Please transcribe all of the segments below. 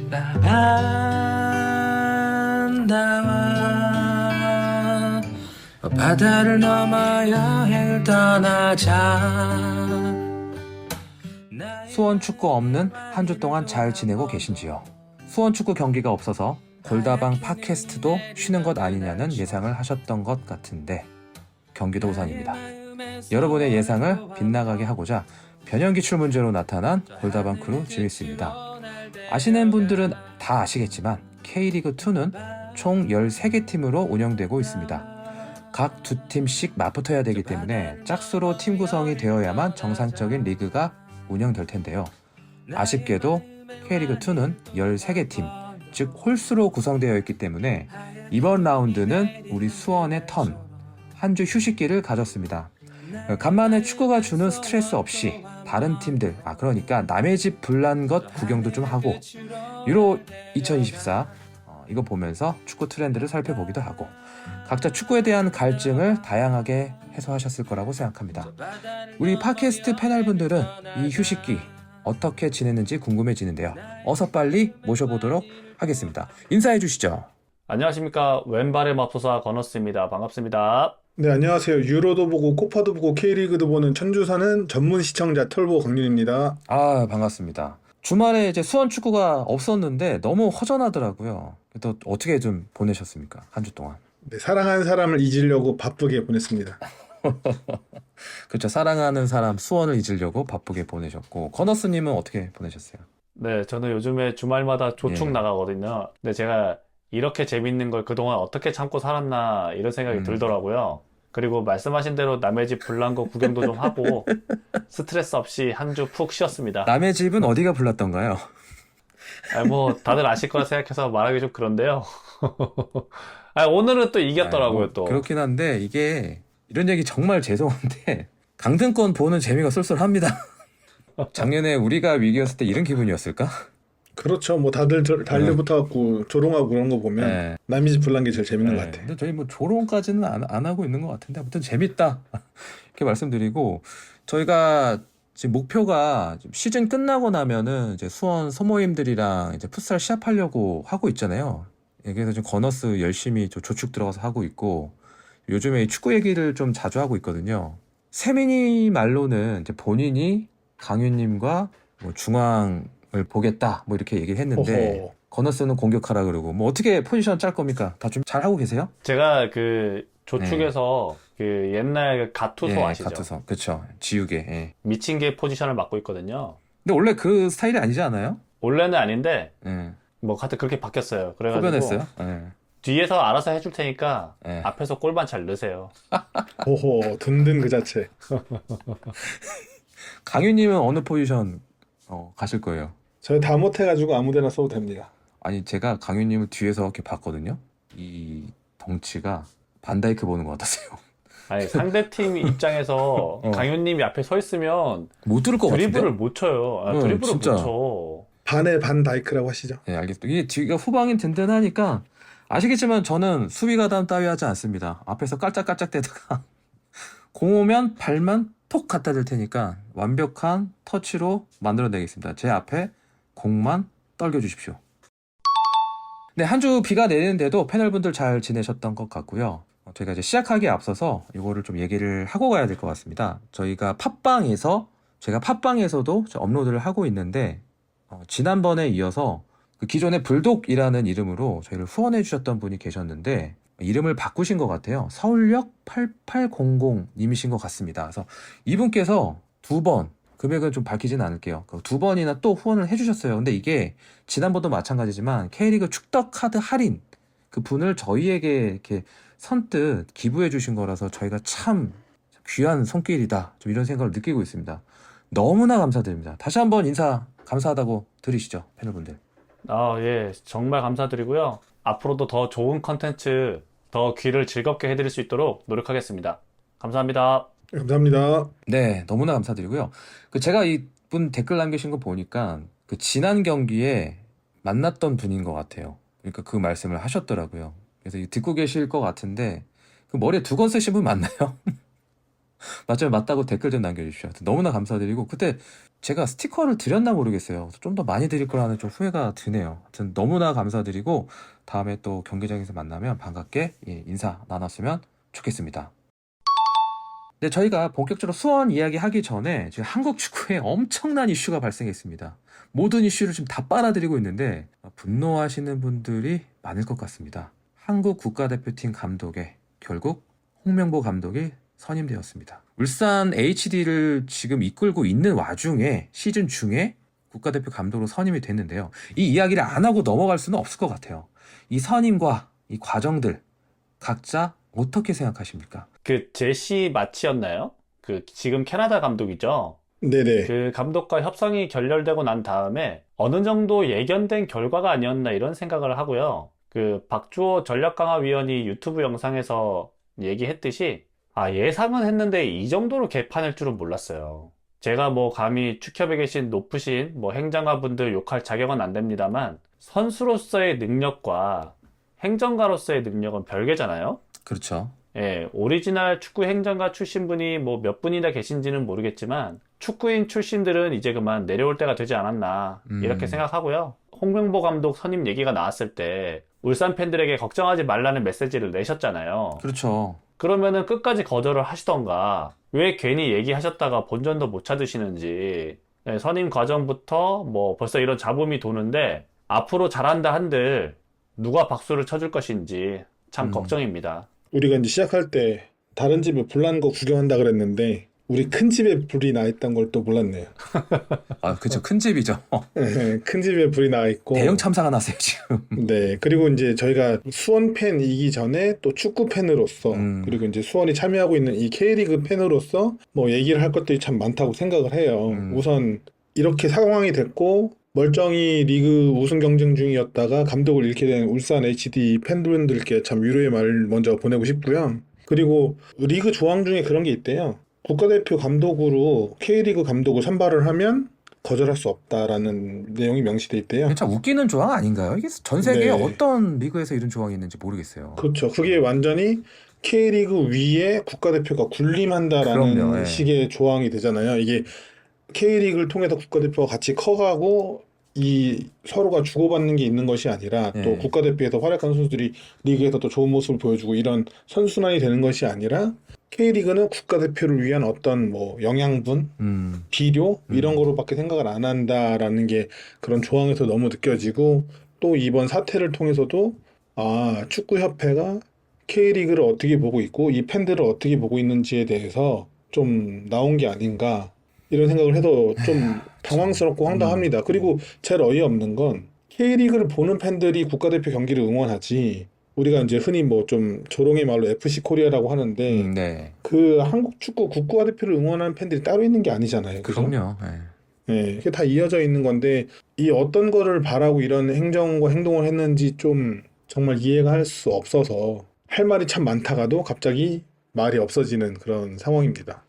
나간다와 바다를 넘어 여행을 떠나자. 수원 축구 없는 한 주 동안 잘 지내고 계신지요? 수원 축구 경기가 없어서 골다방 팟캐스트도 쉬는 것 아니냐는 예상을 하셨던 것 같은데 경기도 우선입니다. 여러분의 예상을 빗나가게 하고자 변형기출 문제로 나타난 골다방 크루 지미스입니다. 아시는 분들은 다 아시겠지만 K리그2는 총 13개 팀으로 운영되고 있습니다. 각 두 팀씩 맞붙어야 되기 때문에 짝수로 팀 구성이 되어야만 정상적인 리그가 운영될 텐데요. 아쉽게도 K리그2는 13개 팀, 즉 홀수로 구성되어 있기 때문에 이번 라운드는 우리 수원의 턴, 한 주 휴식기를 가졌습니다. 간만에 축구가 주는 스트레스 없이 다른 팀들, 그러니까 남의 집 불난 것 구경도 좀 하고 유로 2024 이거 보면서 축구 트렌드를 살펴보기도 하고 각자 축구에 대한 갈증을 다양하게 해소하셨을 거라고 생각합니다. 우리 팟캐스트 패널분들은 이 휴식기 어떻게 지냈는지 궁금해지는데요. 어서 빨리 모셔보도록 하겠습니다. 인사해 주시죠. 안녕하십니까. 왼발의 맙소사 건어스입니다. 반갑습니다. 네, 안녕하세요. 유로도 보고 코파도 보고 K리그도 보는 천주 사는 전문 시청자 털보 강윤입니다. 반갑습니다. 주말에 이제 수원 축구가 없었는데 너무 허전하더라고요. 또 어떻게 좀 보내셨습니까? 한 주 동안. 네, 사랑하는 사람을 잊으려고 바쁘게 보냈습니다. 그렇죠. 사랑하는 사람 수원을 잊으려고 바쁘게 보내셨고 건어스님은 어떻게 보내셨어요? 네, 저는 요즘에 주말마다 조축 예. 나가거든요. 근데 제가 이렇게 재밌는 걸 그동안 어떻게 참고 살았나 이런 생각이 들더라고요. 그리고 말씀하신 대로 남의 집 불난 거 구경도 좀 하고 스트레스 없이 한 주 푹 쉬었습니다. 남의 집은 어디가 불났던가요? 뭐 다들 아실 거라 생각해서 말하기 좀 그런데요. 오늘은 또 이겼더라고요, 또. 그렇긴 한데 이게 이런 얘기 정말 죄송한데 강등권 보는 재미가 쏠쏠합니다. 작년에 우리가 위기였을 때 이런 기분이었을까? 그렇죠. 뭐 다들 달려붙어갖고 조롱하고 그런 거 보면 네. 남의 집 불난 게 제일 재밌는 것 네. 같아. 근데 저희 뭐 조롱까지는 안 하고 있는 것 같은데 아무튼 재밌다 이렇게 말씀드리고 저희가 지금 목표가 시즌 끝나고 나면은 이제 수원 소모임들이랑 이제 풋살 시합하려고 하고 있잖아요. 그래서 지금 건어스 열심히 조축 들어가서 하고 있고 요즘에 축구 얘기를 좀 자주 하고 있거든요. 세민이 말로는 이제 본인이 강윤님과 뭐 중앙을 보겠다 뭐 이렇게 얘기를 했는데 어허. 건어스는 공격하라 그러고 뭐 어떻게 포지션 짤 겁니까? 다 좀 잘 하고 계세요? 제가 그 조축에서 그 옛날 가투소 아시죠? 가투서 그쵸 지우개. 예. 미친 개 포지션을 맡고 있거든요. 근데 원래 그 스타일이 아니지 않아요? 원래는 아닌데 예. 뭐 하여튼 그렇게 바뀌었어요. 그래가지고 흡연했어요? 예. 뒤에서 알아서 해줄 테니까 예. 앞에서 골만 잘 넣으세요. 오호, 든든 그 자체. 강윤님은 어느 포지션 가실 거예요? 저희 다 못해가지고 아무데나 써도 됩니다. 아니 제가 강윤님을 뒤에서 이렇게 봤거든요. 이 덩치가 반다이크 보는 것 같았어요. 아니 상대팀 입장에서 강윤님이 앞에 서 있으면 못 들을 것 같은데? 드리블을 못 쳐요. 드리블을 진짜. 못 쳐. 반의 반 다이크라고 하시죠. 네, 알겠습니다. 이게 뒤가 후방이 든든하니까 아시겠지만 저는 수비 가담 따위 하지 않습니다. 앞에서 깔짝깔짝 대다가 공 오면 발만 톡 갖다 댈 테니까 완벽한 터치로 만들어내겠습니다. 제 앞에 공만 떨겨주십시오. 네, 한 주 비가 내리는데도 패널분들 잘 지내셨던 것 같고요. 저희가 이제 시작하기에 앞서서 이거를 좀 얘기를 하고 가야 될 것 같습니다. 제가 팟빵에서도 업로드를 하고 있는데 지난번에 이어서 그 기존의 불독이라는 이름으로 저희를 후원해 주셨던 분이 계셨는데 이름을 바꾸신 것 같아요. 서울역 8800님이신 것 같습니다. 그래서 이분께서 2번, 금액은 좀 밝히진 않을게요. 2번이나 또 후원을 해주셨어요. 근데 이게 지난번도 마찬가지지만 K리그 축덕 카드 할인 그 분을 저희에게 이렇게 선뜻 기부해 주신 거라서 저희가 참 귀한 손길이다. 좀 이런 생각을 느끼고 있습니다. 너무나 감사드립니다. 다시 한번 인사 감사하다고 드리시죠, 패널분들. 예, 정말 감사드리고요. 앞으로도 더 좋은 컨텐츠, 더 귀를 즐겁게 해드릴 수 있도록 노력하겠습니다. 감사합니다. 감사합니다. 네, 너무나 감사드리고요. 제가 이분 댓글 남기신 거 보니까 그 지난 경기에 만났던 분인 것 같아요. 그러니까 그 말씀을 하셨더라고요. 그래서 듣고 계실 것 같은데 그 머리에 두건 쓰신 분 맞나요? 맞아요, 맞다고 댓글 좀 남겨주십시오. 하여튼 너무나 감사드리고, 그때 제가 스티커를 드렸나 모르겠어요. 좀 더 많이 드릴 거라는 좀 후회가 드네요. 하여튼 너무나 감사드리고, 다음에 또 경기장에서 만나면 반갑게 인사 나눴으면 좋겠습니다. 네, 저희가 본격적으로 수원 이야기 하기 전에 지금 한국 축구에 엄청난 이슈가 발생했습니다. 모든 이슈를 지금 다 빨아들이고 있는데 분노하시는 분들이 많을 것 같습니다. 한국 국가대표팀 감독에 결국 홍명보 감독이 선임되었습니다. 울산 HD를 지금 이끌고 있는 와중에 시즌 중에 국가대표 감독으로 선임이 됐는데요. 이 이야기를 안 하고 넘어갈 수는 없을 것 같아요. 이 선임과 이 과정들 각자 어떻게 생각하십니까? 그 제시 마치였나요? 그 지금 캐나다 감독이죠. 네네. 그 감독과 협상이 결렬되고 난 다음에 어느 정도 예견된 결과가 아니었나 이런 생각을 하고요. 그 박주호 전략강화위원이 유튜브 영상에서 얘기했듯이 예상은 했는데 이 정도로 개판일 줄은 몰랐어요. 제가 뭐 감히 축협에 계신 높으신 뭐 행정가분들 욕할 자격은 안 됩니다만 선수로서의 능력과 행정가로서의 능력은 별개잖아요. 그렇죠. 예, 오리지널 축구 행정가 출신 분이 뭐 몇 분이나 계신지는 모르겠지만 축구인 출신들은 이제 그만 내려올 때가 되지 않았나 이렇게 생각하고요. 홍명보 감독 선임 얘기가 나왔을 때 울산 팬들에게 걱정하지 말라는 메시지를 내셨잖아요. 그렇죠. 그러면은 끝까지 거절을 하시던가 왜 괜히 얘기하셨다가 본전도 못 찾으시는지. 예, 선임 과정부터 뭐 벌써 이런 잡음이 도는데 앞으로 잘한다 한들 누가 박수를 쳐줄 것인지 참 걱정입니다. 우리가 이제 시작할 때 다른 집에 불 난 거 구경한다 그랬는데 우리 큰 집에 불이 나 있던 걸 또 몰랐네요. 그렇죠. 큰 집이죠. 네, 큰 집에 불이 나 있고. 대형 참사가 났어요, 지금. 네, 그리고 이제 저희가 수원 팬이기 전에 또 축구 팬으로서 그리고 이제 수원이 참여하고 있는 이 K리그 팬으로서 뭐 얘기를 할 것들이 참 많다고 생각을 해요. 우선 이렇게 상황이 됐고 멀쩡히 리그 우승 경쟁 중이었다가 감독을 잃게 된 울산 HD 팬분들께 참 위로의 말 먼저 보내고 싶고요. 그리고 리그 조항 중에 그런 게 있대요. 국가대표 감독으로 K리그 감독을 선발을 하면 거절할 수 없다라는 내용이 명시돼 있대요. 참 웃기는 조항 아닌가요? 이게 전 세계에 네. 어떤 리그에서 이런 조항이 있는지 모르겠어요. 그렇죠. 그게 완전히 K리그 위에 국가대표가 군림한다라는 그럼요, 예. 식의 조항이 되잖아요. 이게 K리그를 통해서 국가대표가 같이 커가고 이 서로가 주고받는 게 있는 것이 아니라 또 예. 국가대표에서 활약한 선수들이 리그에서 또 좋은 모습을 보여주고 이런 선순환이 되는 것이 아니라 K리그는 국가대표를 위한 어떤 뭐 영양분, 비료 이런 거로밖에 생각을 안 한다라는 게 그런 조항에서 너무 느껴지고 또 이번 사태를 통해서도 축구협회가 K리그를 어떻게 보고 있고 이 팬들을 어떻게 보고 있는지에 대해서 좀 나온 게 아닌가 이런 생각을 해서 좀 당황스럽고 황당합니다. 그리고 제일 어이없는 건 K리그를 보는 팬들이 국가대표 경기를 응원하지 우리가 이제 흔히 뭐 좀 조롱의 말로 FC 코리아라고 하는데 네. 그 한국 축구 국가대표를 응원하는 팬들이 따로 있는 게 아니잖아요. 그죠? 그럼요. 네, 이게 다 이어져 있는 건데 이 어떤 거를 바라고 이런 행정과 행동을 했는지 좀 정말 이해가 할 수 없어서 할 말이 참 많다가도 갑자기 말이 없어지는 그런 상황입니다.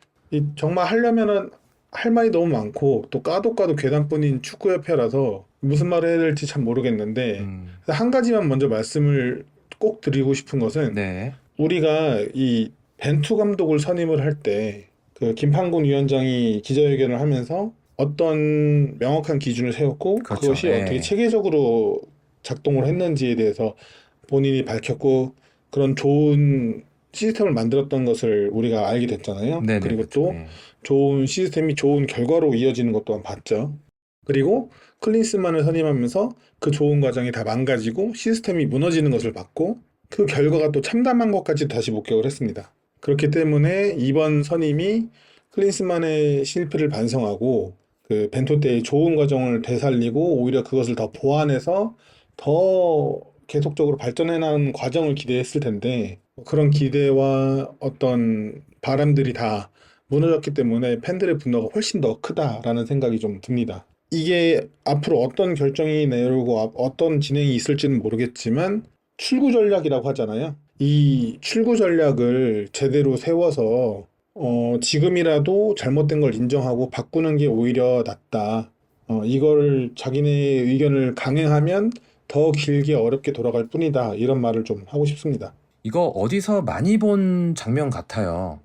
정말 하려면은 할 말이 너무 많고 또 까도 괴담뿐인 축구협회라서 무슨 말을 해야 될지 참 모르겠는데 한 가지만 먼저 말씀을 꼭 드리고 싶은 것은 네. 우리가 이 벤투 감독을 선임을 할 때 그 김판곤 위원장이 기자회견을 하면서 어떤 명확한 기준을 세웠고 그렇죠. 그것이 예. 어떻게 체계적으로 작동을 했는지에 대해서 본인이 밝혔고 그런 좋은 시스템을 만들었던 것을 우리가 알게 됐잖아요. 네네, 그리고 그렇죠. 또 좋은 시스템이 좋은 결과로 이어지는 것 또한 봤죠. 그리고 클린스만을 선임하면서 그 좋은 과정이 다 망가지고 시스템이 무너지는 것을 봤고 그 결과가 또 참담한 것까지 다시 목격을 했습니다. 그렇기 때문에 이번 선임이 클린스만의 실패를 반성하고 그 벤투 때의 좋은 과정을 되살리고 오히려 그것을 더 보완해서 더 계속적으로 발전해 나가는 과정을 기대했을 텐데 그런 기대와 어떤 바람들이 다 무너졌기 때문에 팬들의 분노가 훨씬 더 크다라는 생각이 좀 듭니다. 이게 앞으로 어떤 결정이 내려오고 어떤 진행이 있을지는 모르겠지만 출구 전략이라고 하잖아요. 이 출구 전략을 제대로 세워서 지금이라도 잘못된 걸 인정하고 바꾸는 게 오히려 낫다. 이걸 자기네의 의견을 강행하면 더 길게 어렵게 돌아갈 뿐이다. 이런 말을 좀 하고 싶습니다. 이거 어디서 많이 본 장면 같아요.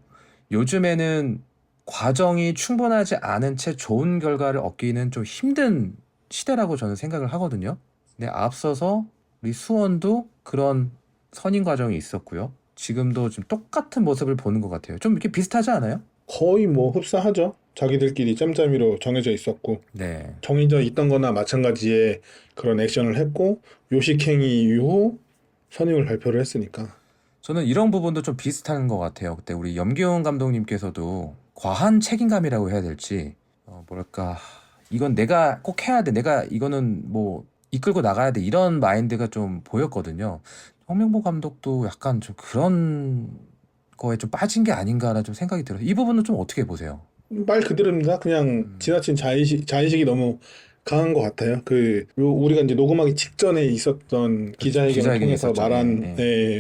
요즘에는 과정이 충분하지 않은 채 좋은 결과를 얻기는 좀 힘든 시대라고 저는 생각을 하거든요. 근데 앞서서 우리 수원도 그런 선임 과정이 있었고요. 지금도 좀 똑같은 모습을 보는 것 같아요. 좀 이렇게 비슷하지 않아요? 거의 뭐 흡사하죠. 자기들끼리 짬짬이로 정해져 있었고 네. 정해져 있던 거나 마찬가지의 그런 액션을 했고 요식행위 이후 선임을 발표를 했으니까. 저는 이런 부분도 좀 비슷한 것 같아요. 그때 우리 염기훈 감독님께서도 과한 책임감이라고 해야 될지, 뭐랄까, 이건 내가 꼭 해야 돼. 내가 이거는 뭐 이끌고 나가야 돼. 이런 마인드가 좀 보였거든요. 홍명보 감독도 약간 좀 그런 거에 좀 빠진 게 아닌가라는 좀 생각이 들어요. 이 부분은 좀 어떻게 보세요? 말 그대로입니다. 그냥 지나친 자의식이 너무 강한 것 같아요. 우리가 이제 녹음하기 직전에 있었던 기자회견을 기자회견이 통해서 있었죠. 말한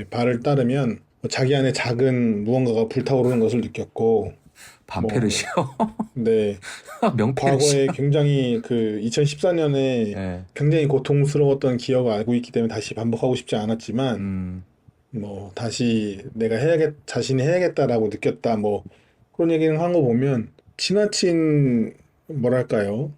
말을 따르면 자기 안에 작은 무언가가 불타오르는 것을 느꼈고, 반페르시오? 네, 명페르시오? 과거에 굉장히 2014년에 예. 굉장히 고통스러웠던 기억을 알고 있기 때문에 다시 반복하고 싶지 않았지만, 음, 다시 내가 자신이 해야겠다라고 느꼈다, 그런 얘기를 한 거 보면, 지나친, 뭐랄까요,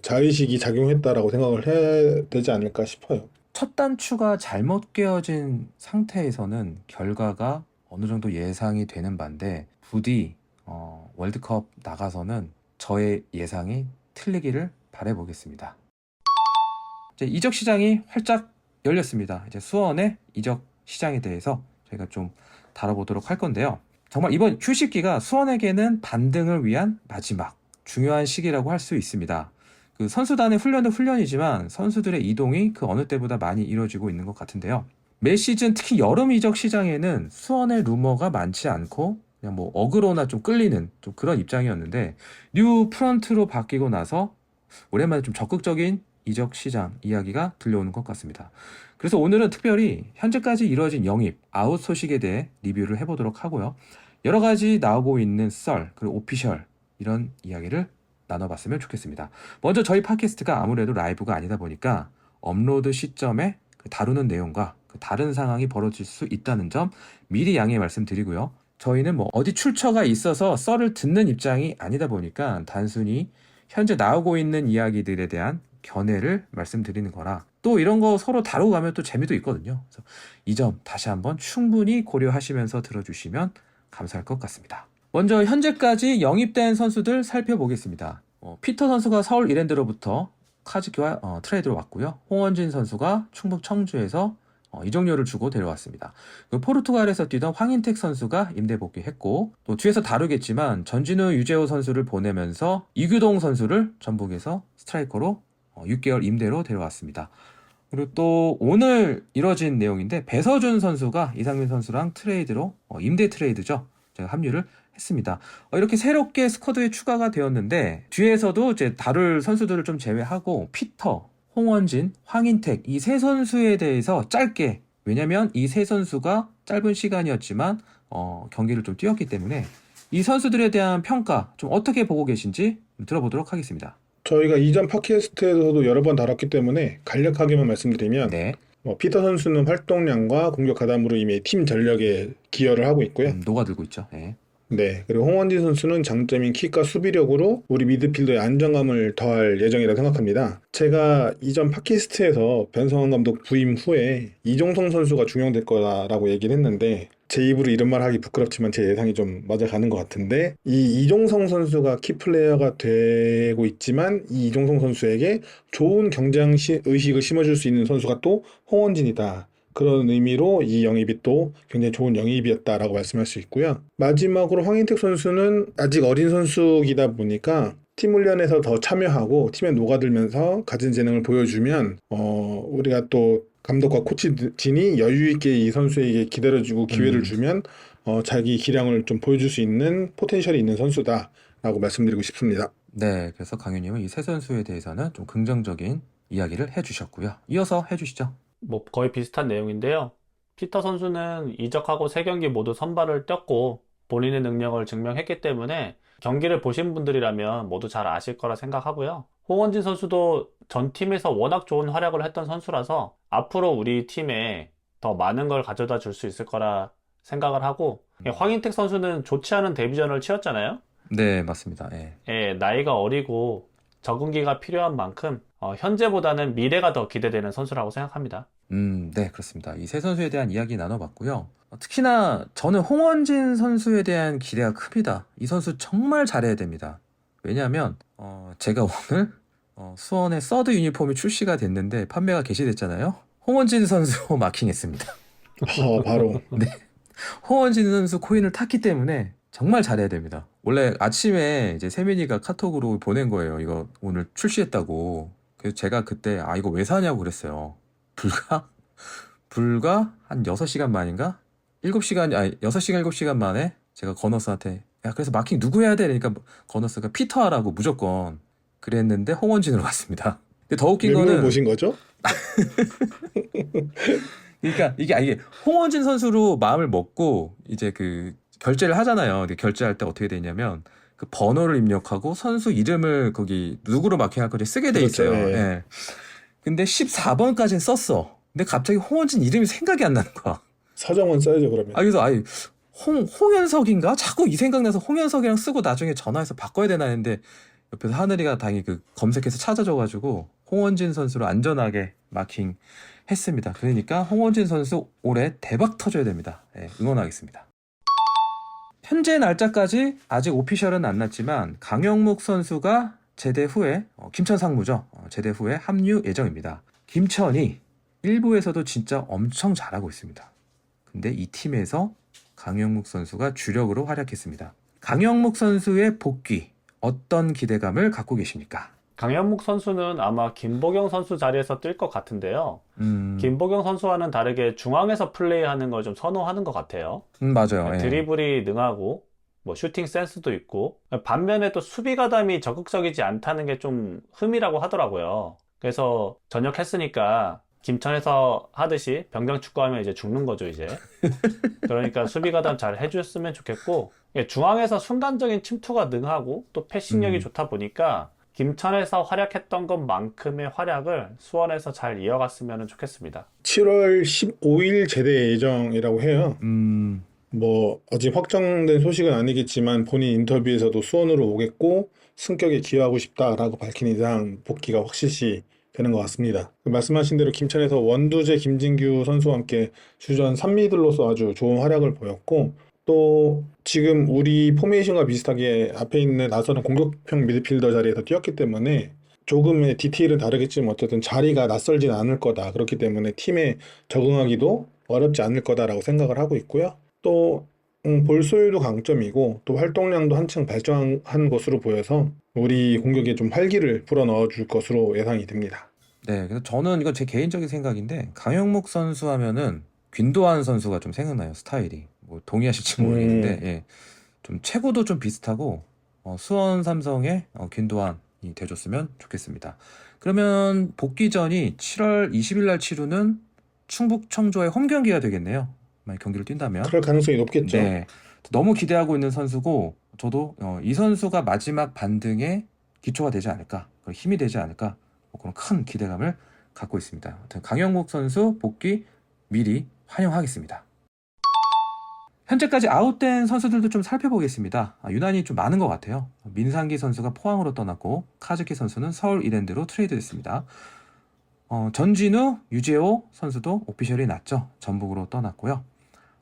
자의식이 작용했다라고 생각을 해야 되지 않을까 싶어요. 첫 단추가 잘못 깨어진 상태에서는 결과가 어느 정도 예상이 되는 반대, 부디 월드컵 나가서는 저의 예상이 틀리기를 바라보겠습니다. 이제 이적 시장이 활짝 열렸습니다. 이제 수원의 이적 시장에 대해서 저희가 좀 다뤄보도록 할 건데요. 정말 이번 휴식기가 수원에게는 반등을 위한 마지막 중요한 시기라고 할 수 있습니다. 그 선수단의 훈련도 훈련이지만 선수들의 이동이 그 어느 때보다 많이 이루어지고 있는 것 같은데요. 매 시즌 특히 여름 이적 시장에는 수원의 루머가 많지 않고 그냥 뭐 어그로나 좀 끌리는 좀 그런 입장이었는데 뉴 프런트로 바뀌고 나서 오랜만에 좀 적극적인 이적 시장 이야기가 들려오는 것 같습니다. 그래서 오늘은 특별히 현재까지 이루어진 영입, 아웃 소식에 대해 리뷰를 해보도록 하고요. 여러 가지 나오고 있는 썰, 그리고 오피셜 이런 이야기를 나눠봤으면 좋겠습니다. 먼저 저희 팟캐스트가 아무래도 라이브가 아니다 보니까 업로드 시점에 다루는 내용과 다른 상황이 벌어질 수 있다는 점 미리 양해 말씀드리고요. 저희는 뭐 어디 출처가 있어서 썰을 듣는 입장이 아니다 보니까 단순히 현재 나오고 있는 이야기들에 대한 견해를 말씀드리는 거라 또 이런 거 서로 다루고 가면 또 재미도 있거든요. 그래서 이 점 다시 한번 충분히 고려하시면서 들어주시면 감사할 것 같습니다. 먼저 현재까지 영입된 선수들 살펴보겠습니다. 피터 선수가 서울 이랜드로부터 카즈 교환 트레이드로 왔고요. 홍원진 선수가 충북 청주에서 이적료를 주고 데려왔습니다. 포르투갈에서 뛰던 황인택 선수가 임대 복귀했고 또 뒤에서 다루겠지만 전진우 유재호 선수를 보내면서 이규동 선수를 전북에서 스트라이커로 6개월 임대로 데려왔습니다. 그리고 또 오늘 이뤄진 내용인데 배서준 선수가 이상민 선수랑 트레이드로 임대 트레이드죠. 제가 합류를 했습니다. 이렇게 새롭게 스쿼드에 추가가 되었는데 뒤에서도 이제 다룰 선수들을 좀 제외하고 피터, 홍원진, 황인택 이 세 선수에 대해서 짧게 왜냐면 이 세 선수가 짧은 시간이었지만 경기를 좀 뛰었기 때문에 이 선수들에 대한 평가 좀 어떻게 보고 계신지 들어보도록 하겠습니다. 저희가 이전 팟캐스트에서도 여러 번 다뤘기 때문에 간략하게만 말씀드리면 네. 피터 선수는 활동량과 공격 가담으로 이미 팀 전력에 기여를 하고 있고요. 녹아들고 있죠. 네. 네, 그리고 홍원진 선수는 장점인 킥과 수비력으로 우리 미드필더의 안정감을 더할 예정이라고 생각합니다. 제가 이전 팟캐스트에서 변성환 감독 부임 후에 이종성 선수가 중용될 거라고 얘기를 했는데 제 입으로 이런 말 하기 부끄럽지만 제 예상이 좀 맞아가는 것 같은데 이 이종성 선수가 키플레이어가 되고 있지만 이 이종성 선수에게 좋은 경쟁 의식을 심어줄 수 있는 선수가 또 홍원진이다. 그런 의미로 이 영입이 또 굉장히 좋은 영입이었다라고 말씀할 수 있고요. 마지막으로 황인택 선수는 아직 어린 선수이다 보니까 팀 훈련에서 더 참여하고 팀에 녹아들면서 가진 재능을 보여주면 우리가 또 감독과 코치진이 여유 있게 이 선수에게 기다려주고 기회를 주면 자기 기량을 좀 보여줄 수 있는 포텐셜이 있는 선수다라고 말씀드리고 싶습니다. 네, 그래서 강현님은 이 세 선수에 대해서는 좀 긍정적인 이야기를 해주셨고요. 이어서 해주시죠. 뭐 거의 비슷한 내용인데요. 피터 선수는 이적하고 3경기 모두 선발을 뛰었고 본인의 능력을 증명했기 때문에 경기를 보신 분들이라면 모두 잘 아실 거라 생각하고요. 홍원진 선수도 전 팀에서 워낙 좋은 활약을 했던 선수라서 앞으로 우리 팀에 더 많은 걸 가져다 줄 수 있을 거라 생각을 하고 황인택 선수는 좋지 않은 데뷔전을 치렀잖아요. 네, 맞습니다. 예. 예, 나이가 어리고 적응기가 필요한 만큼 현재보다는 미래가 더 기대되는 선수라고 생각합니다. 네, 그렇습니다. 이 세 선수에 대한 이야기 나눠봤고요. 특히나 저는 홍원진 선수에 대한 기대가 큽니다. 이 선수 정말 잘해야 됩니다. 왜냐하면 제가 오늘 수원의 서드 유니폼이 출시가 됐는데 판매가 개시됐잖아요. 홍원진 선수 마킹했습니다. 바로. 홍원진 선수 코인을 탔기 때문에 정말 잘해야 됩니다. 원래 아침에 이제 세민이가 카톡으로 보낸 거예요. 이거 오늘 출시했다고. 그래서 제가 그때 이거 왜 사냐고 그랬어요. 불과 한 6시간 만인가? 6시간 7시간 만에 제가 건너스한테 야 그래서 마킹 누구 해야 돼? 그러니까 건너스가 피터 하라고 무조건 그랬는데 홍원진으로 갔습니다. 근데 더 웃긴 몇 명을 거는 보신 거죠? 그러니까 이게 홍원진 선수로 마음을 먹고 이제 그 결제를 하잖아요. 근데 결제할 때 어떻게 되냐면 그 번호를 입력하고 선수 이름을 거기 누구로 마킹할 건지 쓰게 돼 그렇죠, 있어요. 예. 예. 근데 14번까지는 썼어. 근데 갑자기 홍원진 이름이 생각이 안 나는 거야. 서정원 써야죠 그러면. 그래서 홍현석인가? 자꾸 이 생각나서 홍현석이랑 쓰고 나중에 전화해서 바꿔야 되나 했는데 옆에서 하늘이가 다행히 그 검색해서 찾아줘가지고 홍원진 선수로 안전하게 마킹 했습니다. 그러니까 홍원진 선수 올해 대박 터져야 됩니다. 네, 응원하겠습니다. 현재 날짜까지 아직 오피셜은 안 났지만 강영묵 선수가 제대 후에 김천 상무죠. 제대 후에 합류 예정입니다. 김천이 일부에서도 진짜 엄청 잘하고 있습니다. 근데 이 팀에서 강영묵 선수가 주력으로 활약했습니다. 강영묵 선수의 복귀 어떤 기대감을 갖고 계십니까? 강현묵 선수는 아마 김보경 선수 자리에서 뛸 것 같은데요. 김보경 선수와는 다르게 중앙에서 플레이하는 걸 좀 선호하는 것 같아요. 맞아요. 예. 드리블이 능하고 뭐 슈팅 센스도 있고 반면에 또 수비 가담이 적극적이지 않다는 게 좀 흠이라고 하더라고요. 그래서 전역했으니까 김천에서 하듯이 병장 축구하면 이제 죽는 거죠, 이제. 그러니까 수비 가담 잘 해줬으면 좋겠고 중앙에서 순간적인 침투가 능하고 또 패싱력이 좋다 보니까 김천에서 활약했던 것만큼의 활약을 수원에서 잘 이어갔으면 좋겠습니다. 7월 15일 제대 예정이라고 해요. 뭐 아직 확정된 소식은 아니겠지만 본인 인터뷰에서도 수원으로 오겠고 승격에 기여하고 싶다라고 밝힌 이상 복귀가 확실시 되는 것 같습니다. 말씀하신 대로 김천에서 원두재, 김진규 선수와 함께 주전 3미들로서 아주 좋은 활약을 보였고 또 지금 우리 포메이션과 비슷하게 앞에 있는 나서는 공격형 미드필더 자리에서 뛰었기 때문에 조금의 디테일은 다르겠지만 어쨌든 자리가 낯설진 않을 거다. 그렇기 때문에 팀에 적응하기도 어렵지 않을 거다라고 생각을 하고 있고요. 또 볼소유도 강점이고 또 활동량도 한층 발전한 것으로 보여서 우리 공격에 좀 활기를 불어넣어 줄 것으로 예상이 됩니다. 네, 그래서 저는 이건 제 개인적인 생각인데 강영묵 선수 하면은 균도한 선수가 좀 생각나요. 스타일이. 뭐 동의하실지 모르겠는데 예. 좀 체구도 좀 비슷하고 수원 삼성의 균도한이 돼줬으면 좋겠습니다. 그러면 복귀전이 7월 20일 날 치르는 충북 청주의 홈 경기가 되겠네요. 만약 경기를 뛴다면. 그럴 가능성이 높겠죠. 네, 너무 기대하고 있는 선수고 저도 이 선수가 마지막 반등의 기초가 되지 않을까, 힘이 되지 않을까 뭐 그런 큰 기대감을 갖고 있습니다. 아무튼 강영묵 선수 복귀 미리 환영하겠습니다. 현재까지 아웃된 선수들도 좀 살펴보겠습니다. 유난히 좀 많은 것 같아요. 민상기 선수가 포항으로 떠났고 카즈키 선수는 서울 이랜드로 트레이드됐습니다. 전진우, 유재호 선수도 오피셜이 났죠. 전북으로 떠났고요.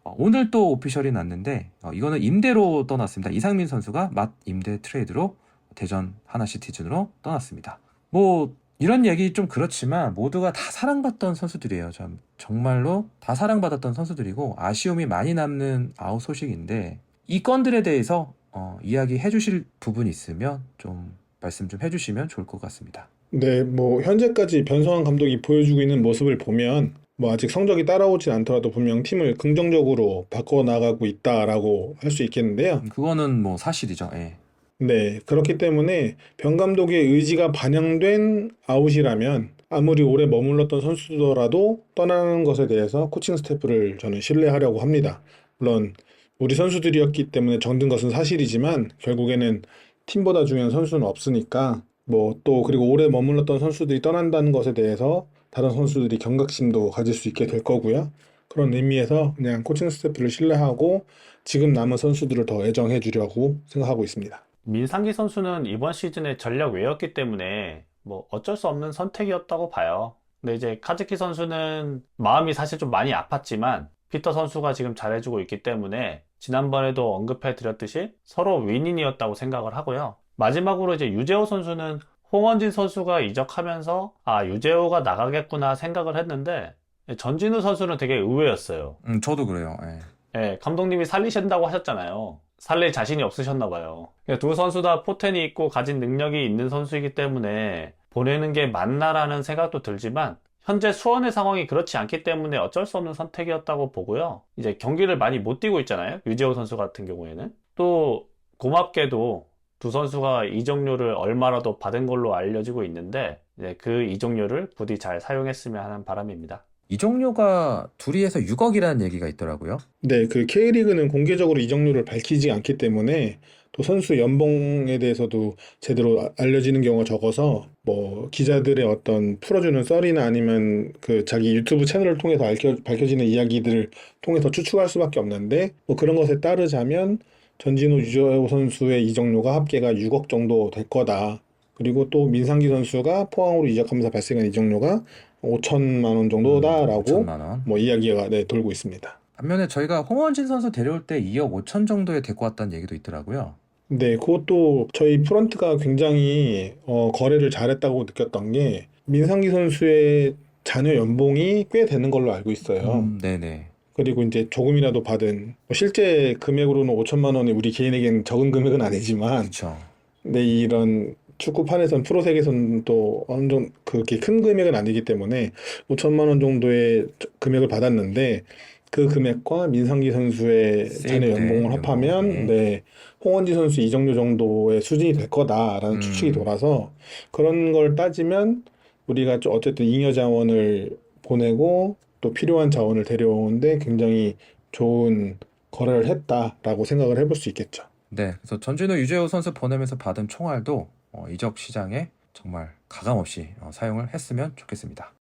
오늘 또 오피셜이 났는데 이거는 임대로 떠났습니다. 이상민 선수가 맛 임대 트레이드로 대전 하나시티즌으로 떠났습니다. 뭐 이런 얘기 좀 그렇지만 모두가 다 사랑받던 선수들이에요. 정말로 다 사랑받았던 선수들이고 아쉬움이 많이 남는 아웃 소식인데 이 건들에 대해서 이야기해 주실 부분이 있으면 좀 말씀 좀 해주시면 좋을 것 같습니다. 네, 뭐 현재까지 변성환 감독이 보여주고 있는 모습을 보면 뭐 아직 성적이 따라오진 않더라도 분명 팀을 긍정적으로 바꿔나가고 있다라고 할 수 있겠는데요. 그거는 뭐 사실이죠. 예. 네, 그렇기 때문에 변 감독의 의지가 반영된 아웃이라면 아무리 오래 머물렀던 선수더라도 떠나는 것에 대해서 코칭 스태프를 저는 신뢰하려고 합니다. 물론 우리 선수들이었기 때문에 정든 것은 사실이지만 결국에는 팀보다 중요한 선수는 없으니까 뭐 또 그리고 오래 머물렀던 선수들이 떠난다는 것에 대해서 다른 선수들이 경각심도 가질 수 있게 될 거고요. 그런 의미에서 그냥 코칭 스태프를 신뢰하고 지금 남은 선수들을 더 애정해 주려고 생각하고 있습니다. 민상기 선수는 이번 시즌에 전력 외였기 때문에 뭐 어쩔 수 없는 선택이었다고 봐요. 근데 이제 카즈키 선수는 마음이 사실 좀 많이 아팠지만 피터 선수가 지금 잘해주고 있기 때문에 지난번에도 언급해 드렸듯이 서로 윈윈이었다고 생각을 하고요. 마지막으로 이제 유재호 선수는 홍원진 선수가 이적하면서 아, 유재호가 나가겠구나 생각을 했는데 전진우 선수는 되게 의외였어요. 저도 그래요. 예. 예, 감독님이 살리신다고 하셨잖아요. 살릴 자신이 없으셨나 봐요. 두 선수 다 포텐이 있고 가진 능력이 있는 선수이기 때문에 보내는 게 맞나라는 생각도 들지만 현재 수원의 상황이 그렇지 않기 때문에 어쩔 수 없는 선택이었다고 보고요. 이제 경기를 많이 못 뛰고 있잖아요. 유재호 선수 같은 경우에는. 또 고맙게도 두 선수가 이적료를 얼마라도 받은 걸로 알려지고 있는데 이제 그 이적료를 부디 잘 사용했으면 하는 바람입니다. 이적료가 둘이 해서 6억이라는 얘기가 있더라고요. 네, 그 K리그는 공개적으로 이적료를 밝히지 않기 때문에 또 선수 연봉에 대해서도 제대로 알려지는 경우가 적어서 뭐 기자들의 어떤 풀어주는 썰이나 아니면 그 자기 유튜브 채널을 통해서 밝혀지는 이야기들을 통해서 추측할 수밖에 없는데 뭐 그런 것에 따르자면 전진우 유재호 선수의 이적료가 합계가 6억 정도 될 거다. 그리고 또 민상기 선수가 포항으로 이적하면서 발생한 이적료가 5천만 원 정도다라고 5천만 원. 뭐 이야기가 돌고 있습니다. 반면에 저희가 홍원진 선수 데려올 때 2억 5천 정도에 데리고 왔다는 얘기도 있더라고요. 네, 그것도 저희 프런트가 굉장히 거래를 잘했다고 느꼈던 게 민상기 선수의 자녀 연봉이 꽤 되는 걸로 알고 있어요. 네네. 그리고 이제 조금이라도 받은 뭐 실제 금액으로는 5천만 원이 우리 개인에겐 적은 금액은 아니지만 그렇죠. 근데 이런 축구판에선 프로 세계에서는 또 어느 정도 그렇게 큰 금액은 아니기 때문에 5천만 원 정도의 금액을 받았는데 그 금액과 민상기 선수의 자녀 연봉을 합하면 네, 홍원지 선수 이적료 정도의 수준이 될 거다라는 추측이 돌아서 그런 걸 따지면 우리가 좀 어쨌든 잉여 자원을 보내고 또 필요한 자원을 데려오는데 굉장히 좋은 거래를 했다라고 생각을 해볼 수 있겠죠. 네, 그래서 전진우 유재호 선수 보내면서 받은 총알도 이적 시장에 정말 가감없이 사용을 했으면 좋겠습니다.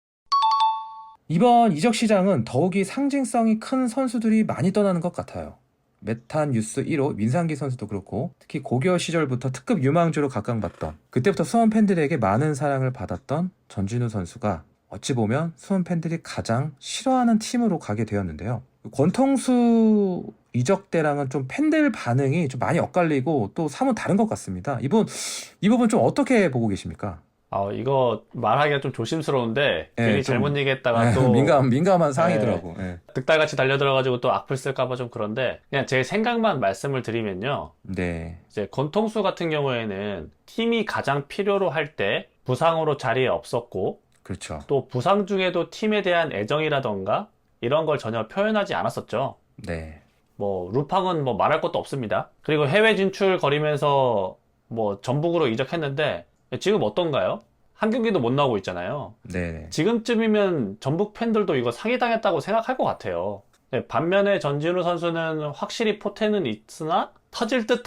이번 이적 시장은 더욱이 상징성이 큰 선수들이 많이 떠나는 것 같아요. 메탄 뉴스 1호 민상기 선수도 그렇고 특히 고교 시절부터 특급 유망주로 각광받던 그때부터 수원 팬들에게 많은 사랑을 받았던 전진우 선수가 어찌 보면 수원 팬들이 가장 싫어하는 팀으로 가게 되었는데요. 권통수 이적 때랑은 좀 팬들 반응이 좀 많이 엇갈리고 또 사뭇 다른 것 같습니다. 이 부분 좀 어떻게 보고 계십니까? 이거 말하기가 좀 조심스러운데 네, 괜히 좀, 잘못 얘기했다가 또 민감한 상황이더라고. 네. 득달같이 달려들어가지고 또 악플 쓸까봐 좀 그런데 그냥 제 생각만 말씀을 드리면요. 네. 이제 권통수 같은 경우에는 팀이 가장 필요로 할 때 부상으로 자리에 없었고 그렇죠. 또 부상 중에도 팀에 대한 애정이라던가 이런 걸 전혀 표현하지 않았었죠. 네. 뭐 루팡은 뭐 말할 것도 없습니다. 그리고 해외 진출 거리면서 뭐 전북으로 이적했는데 지금 어떤가요? 한 경기도 못 나오고 있잖아요. 네. 지금쯤이면 전북 팬들도 이거 사기당했다고 생각할 것 같아요. 반면에 전진우 선수는 확실히 포텐은 있으나 터질 듯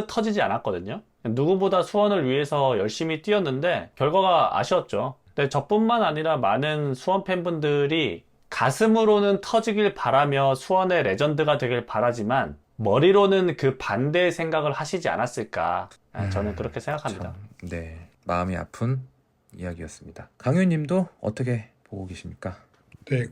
터지지 않았거든요. 누구보다 수원을 위해서 열심히 뛰었는데 결과가 아쉬웠죠. 근데 저뿐만 아니라 많은 수원 팬분들이 가슴으로는 터지길 바라며 수원의 레전드가 되길 바라지만 머리로는 그 반대의 생각을 하시지 않았을까. 저는 그렇게 생각합니다. 네. 마음이 아픈 이야기였습니다. 강윤님도 어떻게 보고 계십니까? 네,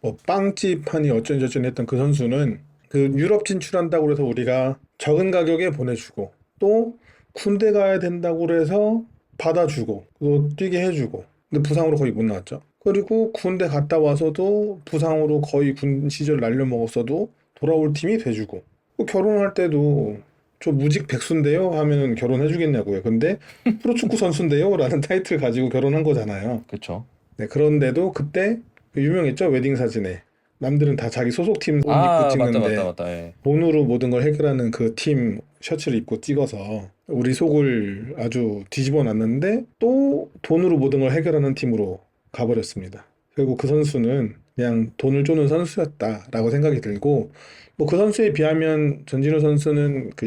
뭐 빵집 하니 어쩐저쩐 했던 그 선수는 그 유럽 진출한다고 해서 우리가 적은 가격에 보내주고 또 군대 가야 된다고 그래서 받아주고 또 뛰게 해주고 근데 부상으로 거의 못 나왔죠. 그리고 군대 갔다 와서도 부상으로 거의 군 시절 날려먹었어도 돌아올 팀이 돼주고 결혼할 때도 저 무직 백수인데요 하면 결혼해주겠냐고요. 근데 프로축구 선수인데요 라는 타이틀 가지고 결혼한 거잖아요. 그렇죠. 네, 그런데도 그때 유명했죠. 웨딩 사진에 남들은 다 자기 소속팀 옷 입고 찍는데 맞다. 예. 돈으로 모든 걸 해결하는 그 팀 셔츠를 입고 찍어서 우리 속을 아주 뒤집어 놨는데 또 돈으로 모든 걸 해결하는 팀으로 가버렸습니다. 결국 그 선수는 그냥 돈을 쪼는 선수였다라고 생각이 들고 뭐 그 선수에 비하면 전진우 선수는 그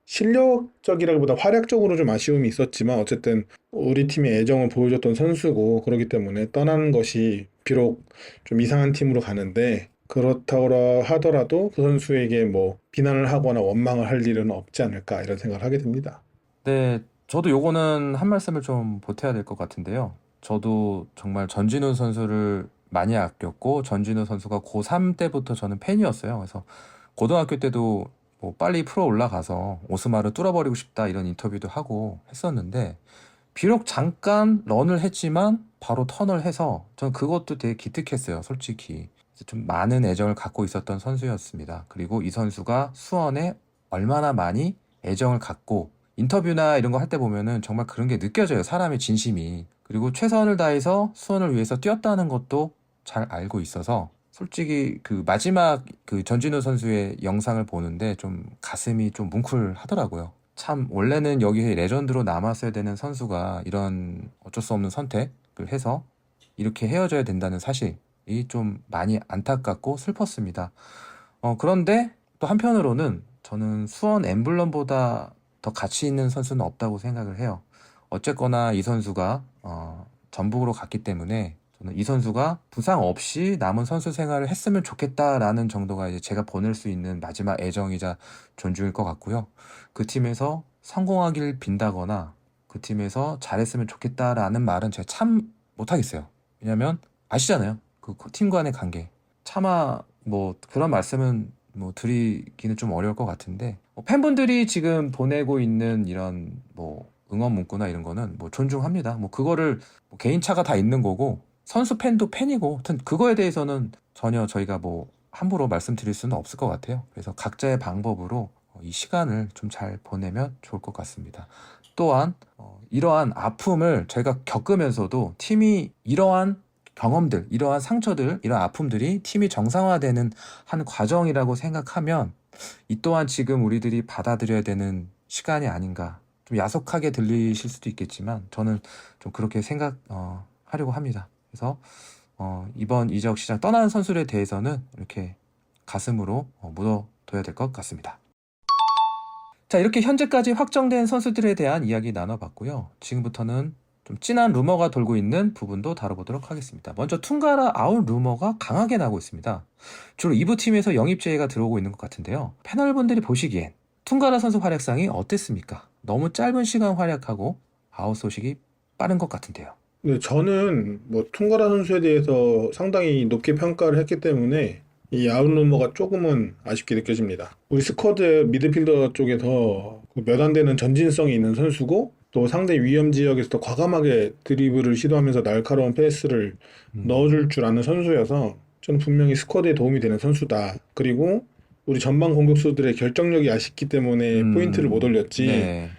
실력적이라기보다 활약적으로 좀 아쉬움이 있었지만 어쨌든 우리 팀의 애정을 보여줬던 선수고 그렇기 때문에 떠나는 것이 비록 좀 이상한 팀으로 가는데 그렇다고 하더라도 그 선수에게 뭐 비난을 하거나 원망을 할 일은 없지 않을까 이런 생각을 하게 됩니다. 네, 저도 요거는 한 말씀을 좀 보태야 될 것 같은데요. 저도 정말 전진우 선수를 많이 아꼈고 전진우 선수가 고3 때부터 저는 팬이었어요. 그래서 고등학교 때도 뭐 빨리 프로 올라가서 오스마를 뚫어버리고 싶다 이런 인터뷰도 하고 했었는데 비록 잠깐 런을 했지만 바로 턴을 해서 저는 그것도 되게 기특했어요, 솔직히. 그래서 좀 많은 애정을 갖고 있었던 선수였습니다. 그리고 이 선수가 수원에 얼마나 많이 애정을 갖고 인터뷰나 이런 거 할 때 보면은 정말 그런 게 느껴져요, 사람의 진심이. 그리고 최선을 다해서 수원을 위해서 뛰었다는 것도 잘 알고 있어서 솔직히 그 마지막 그 전진우 선수의 영상을 보는데 좀 가슴이 좀 뭉클하더라고요. 참 원래는 여기에 레전드로 남았어야 되는 선수가 이런 어쩔 수 없는 선택을 해서 이렇게 헤어져야 된다는 사실이 좀 많이 안타깝고 슬펐습니다. 그런데 또 한편으로는 저는 수원 엠블럼보다 더 가치 있는 선수는 없다고 생각을 해요. 어쨌거나 이 선수가 전북으로 갔기 때문에 저는 이 선수가 부상 없이 남은 선수 생활을 했으면 좋겠다라는 정도가 이제 제가 보낼 수 있는 마지막 애정이자 존중일 것 같고요. 그 팀에서 성공하길 빈다거나 그 팀에서 잘했으면 좋겠다라는 말은 제가 참 못하겠어요. 왜냐면 아시잖아요. 그 팀 간의 관계. 차마 뭐 그런 말씀은 뭐 드리기는 좀 어려울 것 같은데 팬분들이 지금 보내고 있는 이런 뭐 응원 문구나 이런 거는 뭐 존중합니다. 뭐 그거를 뭐 개인차가 다 있는 거고 선수 팬도 팬이고 하여튼 그거에 대해서는 전혀 저희가 뭐 함부로 말씀드릴 수는 없을 것 같아요. 그래서 각자의 방법으로 이 시간을 좀 잘 보내면 좋을 것 같습니다. 또한 이러한 아픔을 저희가 겪으면서도 팀이 이러한 경험들, 이러한 상처들, 이러한 아픔들이 팀이 정상화되는 한 과정이라고 생각하면 이 또한 지금 우리들이 받아들여야 되는 시간이 아닌가. 좀 야속하게 들리실 수도 있겠지만 저는 좀 그렇게 생각하려고 합니다. 그래서 이번 이적 시장 떠나는 선수들에 대해서는 이렇게 가슴으로 묻어둬야 될 것 같습니다. 자, 이렇게 현재까지 확정된 선수들에 대한 이야기 나눠봤고요. 지금부터는 좀 진한 루머가 돌고 있는 부분도 다뤄보도록 하겠습니다. 먼저 퉁가라 아웃 루머가 강하게 나오고 있습니다. 주로 2부 팀에서 영입 제의가 들어오고 있는 것 같은데요. 패널분들이 보시기엔 퉁가라 선수 활약상이 어땠습니까? 너무 짧은 시간 활약하고 아웃 소식이 빠른 것 같은데요. 네, 저는 뭐 퉁가라 선수에 대해서 상당히 높게 평가를 했기 때문에 이 아웃 루머가 조금은 아쉽게 느껴집니다. 우리 스쿼드 미드필더 쪽에서 몇 안 되는 전진성이 있는 선수고 또 상대 위험 지역에서도 과감하게 드리블을 시도하면서 날카로운 패스를 넣어줄 줄 아는 선수여서 저는 분명히 스쿼드에 도움이 되는 선수다. 그리고 우리 전방 공격수들의 결정력이 아쉽기 때문에 포인트를 못 올렸지 네.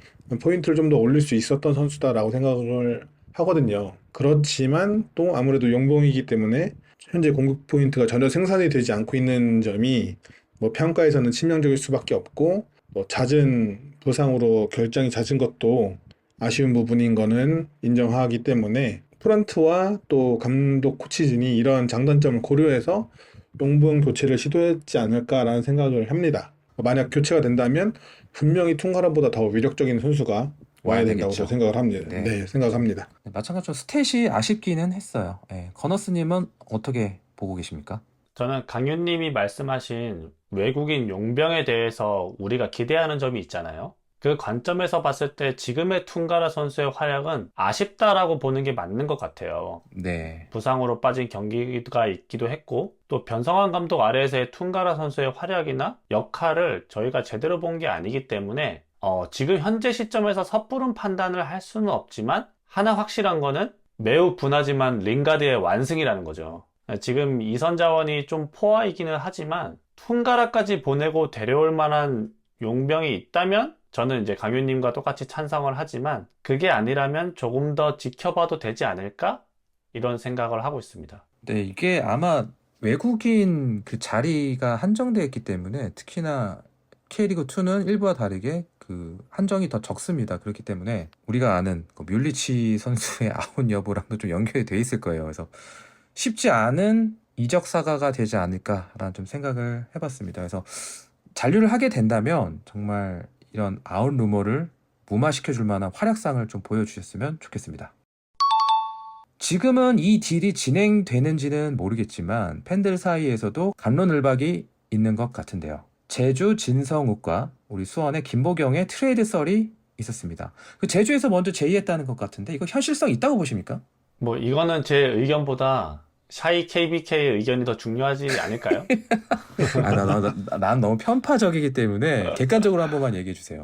포인트를 좀 더 올릴 수 있었던 선수다라고 생각을 하거든요. 그렇지만 또 아무래도 용병이기 때문에 현재 공격 포인트가 전혀 생산이 되지 않고 있는 점이 뭐 평가에서는 치명적일 수밖에 없고 뭐 잦은 부상으로 결장이 잦은 것도 아쉬운 부분인 거는 인정하기 때문에 프런트와 또 감독 코치진이 이런 장단점을 고려해서 용병 교체를 시도했지 않을까라는 생각을 합니다. 만약 교체가 된다면 분명히 퉁가라보다 더 위력적인 선수가 와야 된다고 되겠죠. 생각을 합니다. 네. 네, 생각합니다. 네, 마찬가지로 스탯이 아쉽기는 했어요. 네, 건너스님은 어떻게 보고 계십니까? 저는 강윤님이 말씀하신 외국인 용병에 대해서 우리가 기대하는 점이 있잖아요. 그 관점에서 봤을 때 지금의 퉁가라 선수의 활약은 아쉽다라고 보는 게 맞는 것 같아요. 네. 부상으로 빠진 경기가 있기도 했고 또 변성환 감독 아래에서의 퉁가라 선수의 활약이나 역할을 저희가 제대로 본 게 아니기 때문에 지금 현재 시점에서 섣부른 판단을 할 수는 없지만 하나 확실한 거는 매우 분하지만 링가드의 완승이라는 거죠. 지금 이선 자원이 좀 포화이기는 하지만 퉁가라까지 보내고 데려올 만한 용병이 있다면 저는 이제 강윤님과 똑같이 찬성을 하지만 그게 아니라면 조금 더 지켜봐도 되지 않을까? 이런 생각을 하고 있습니다. 네, 이게 아마 외국인 그 자리가 한정되어 있기 때문에 특히나 K리그2는 일부와 다르게 그 한정이 더 적습니다. 그렇기 때문에 우리가 아는 그 뮬리치 선수의 아웃 여부랑도 좀 연결이 돼 있을 거예요. 그래서 쉽지 않은 이적 사가가 되지 않을까라는 좀 생각을 해봤습니다. 그래서 잔류를 하게 된다면 정말 이런 아웃 루머를 무마시켜줄 만한 활약상을 좀 보여주셨으면 좋겠습니다. 지금은 이 딜이 진행되는지는 모르겠지만 팬들 사이에서도 갑론을박이 있는 것 같은데요. 제주 진성욱과 우리 수원의 김보경의 트레이드 썰이 있었습니다. 그 제주에서 먼저 제의했다는 것 같은데 이거 현실성 있다고 보십니까? 뭐 이거는 제 의견보다 샤이 KBK의 의견이 더 중요하지 않을까요? 난 너무 편파적이기 때문에 객관적으로 한 번만 얘기해 주세요.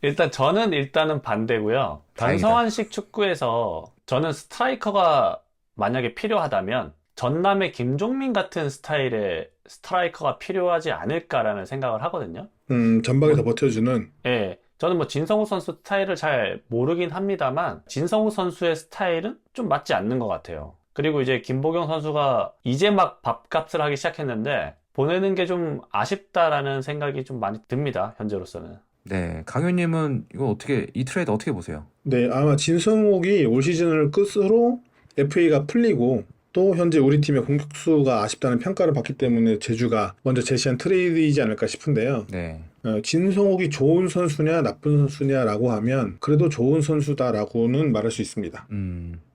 일단은 반대고요. 다행이다. 변성환식 축구에서 저는 스트라이커가 만약에 필요하다면 전남의 김종민 같은 스타일의 스트라이커가 필요하지 않을까라는 생각을 하거든요. 전방에 더 버텨주는. 예. 저는 뭐 진성우 선수 스타일을 잘 모르긴 합니다만 진성우 선수의 스타일은 좀 맞지 않는 것 같아요. 그리고 이제 김보경 선수가 이제 막 밥값을 하기 시작했는데 보내는 게 좀 아쉽다라는 생각이 좀 많이 듭니다. 현재로서는. 네, 강효님은 이 트레이드 어떻게 보세요? 네, 아마 진성욱이 올 시즌을 끝으로 FA가 풀리고 또 현재 우리 팀의 공격수가 아쉽다는 평가를 받기 때문에 제주가 먼저 제시한 트레이드이지 않을까 싶은데요. 네. 진성욱이 좋은 선수냐 나쁜 선수냐라고 하면 그래도 좋은 선수다라고는 말할 수 있습니다.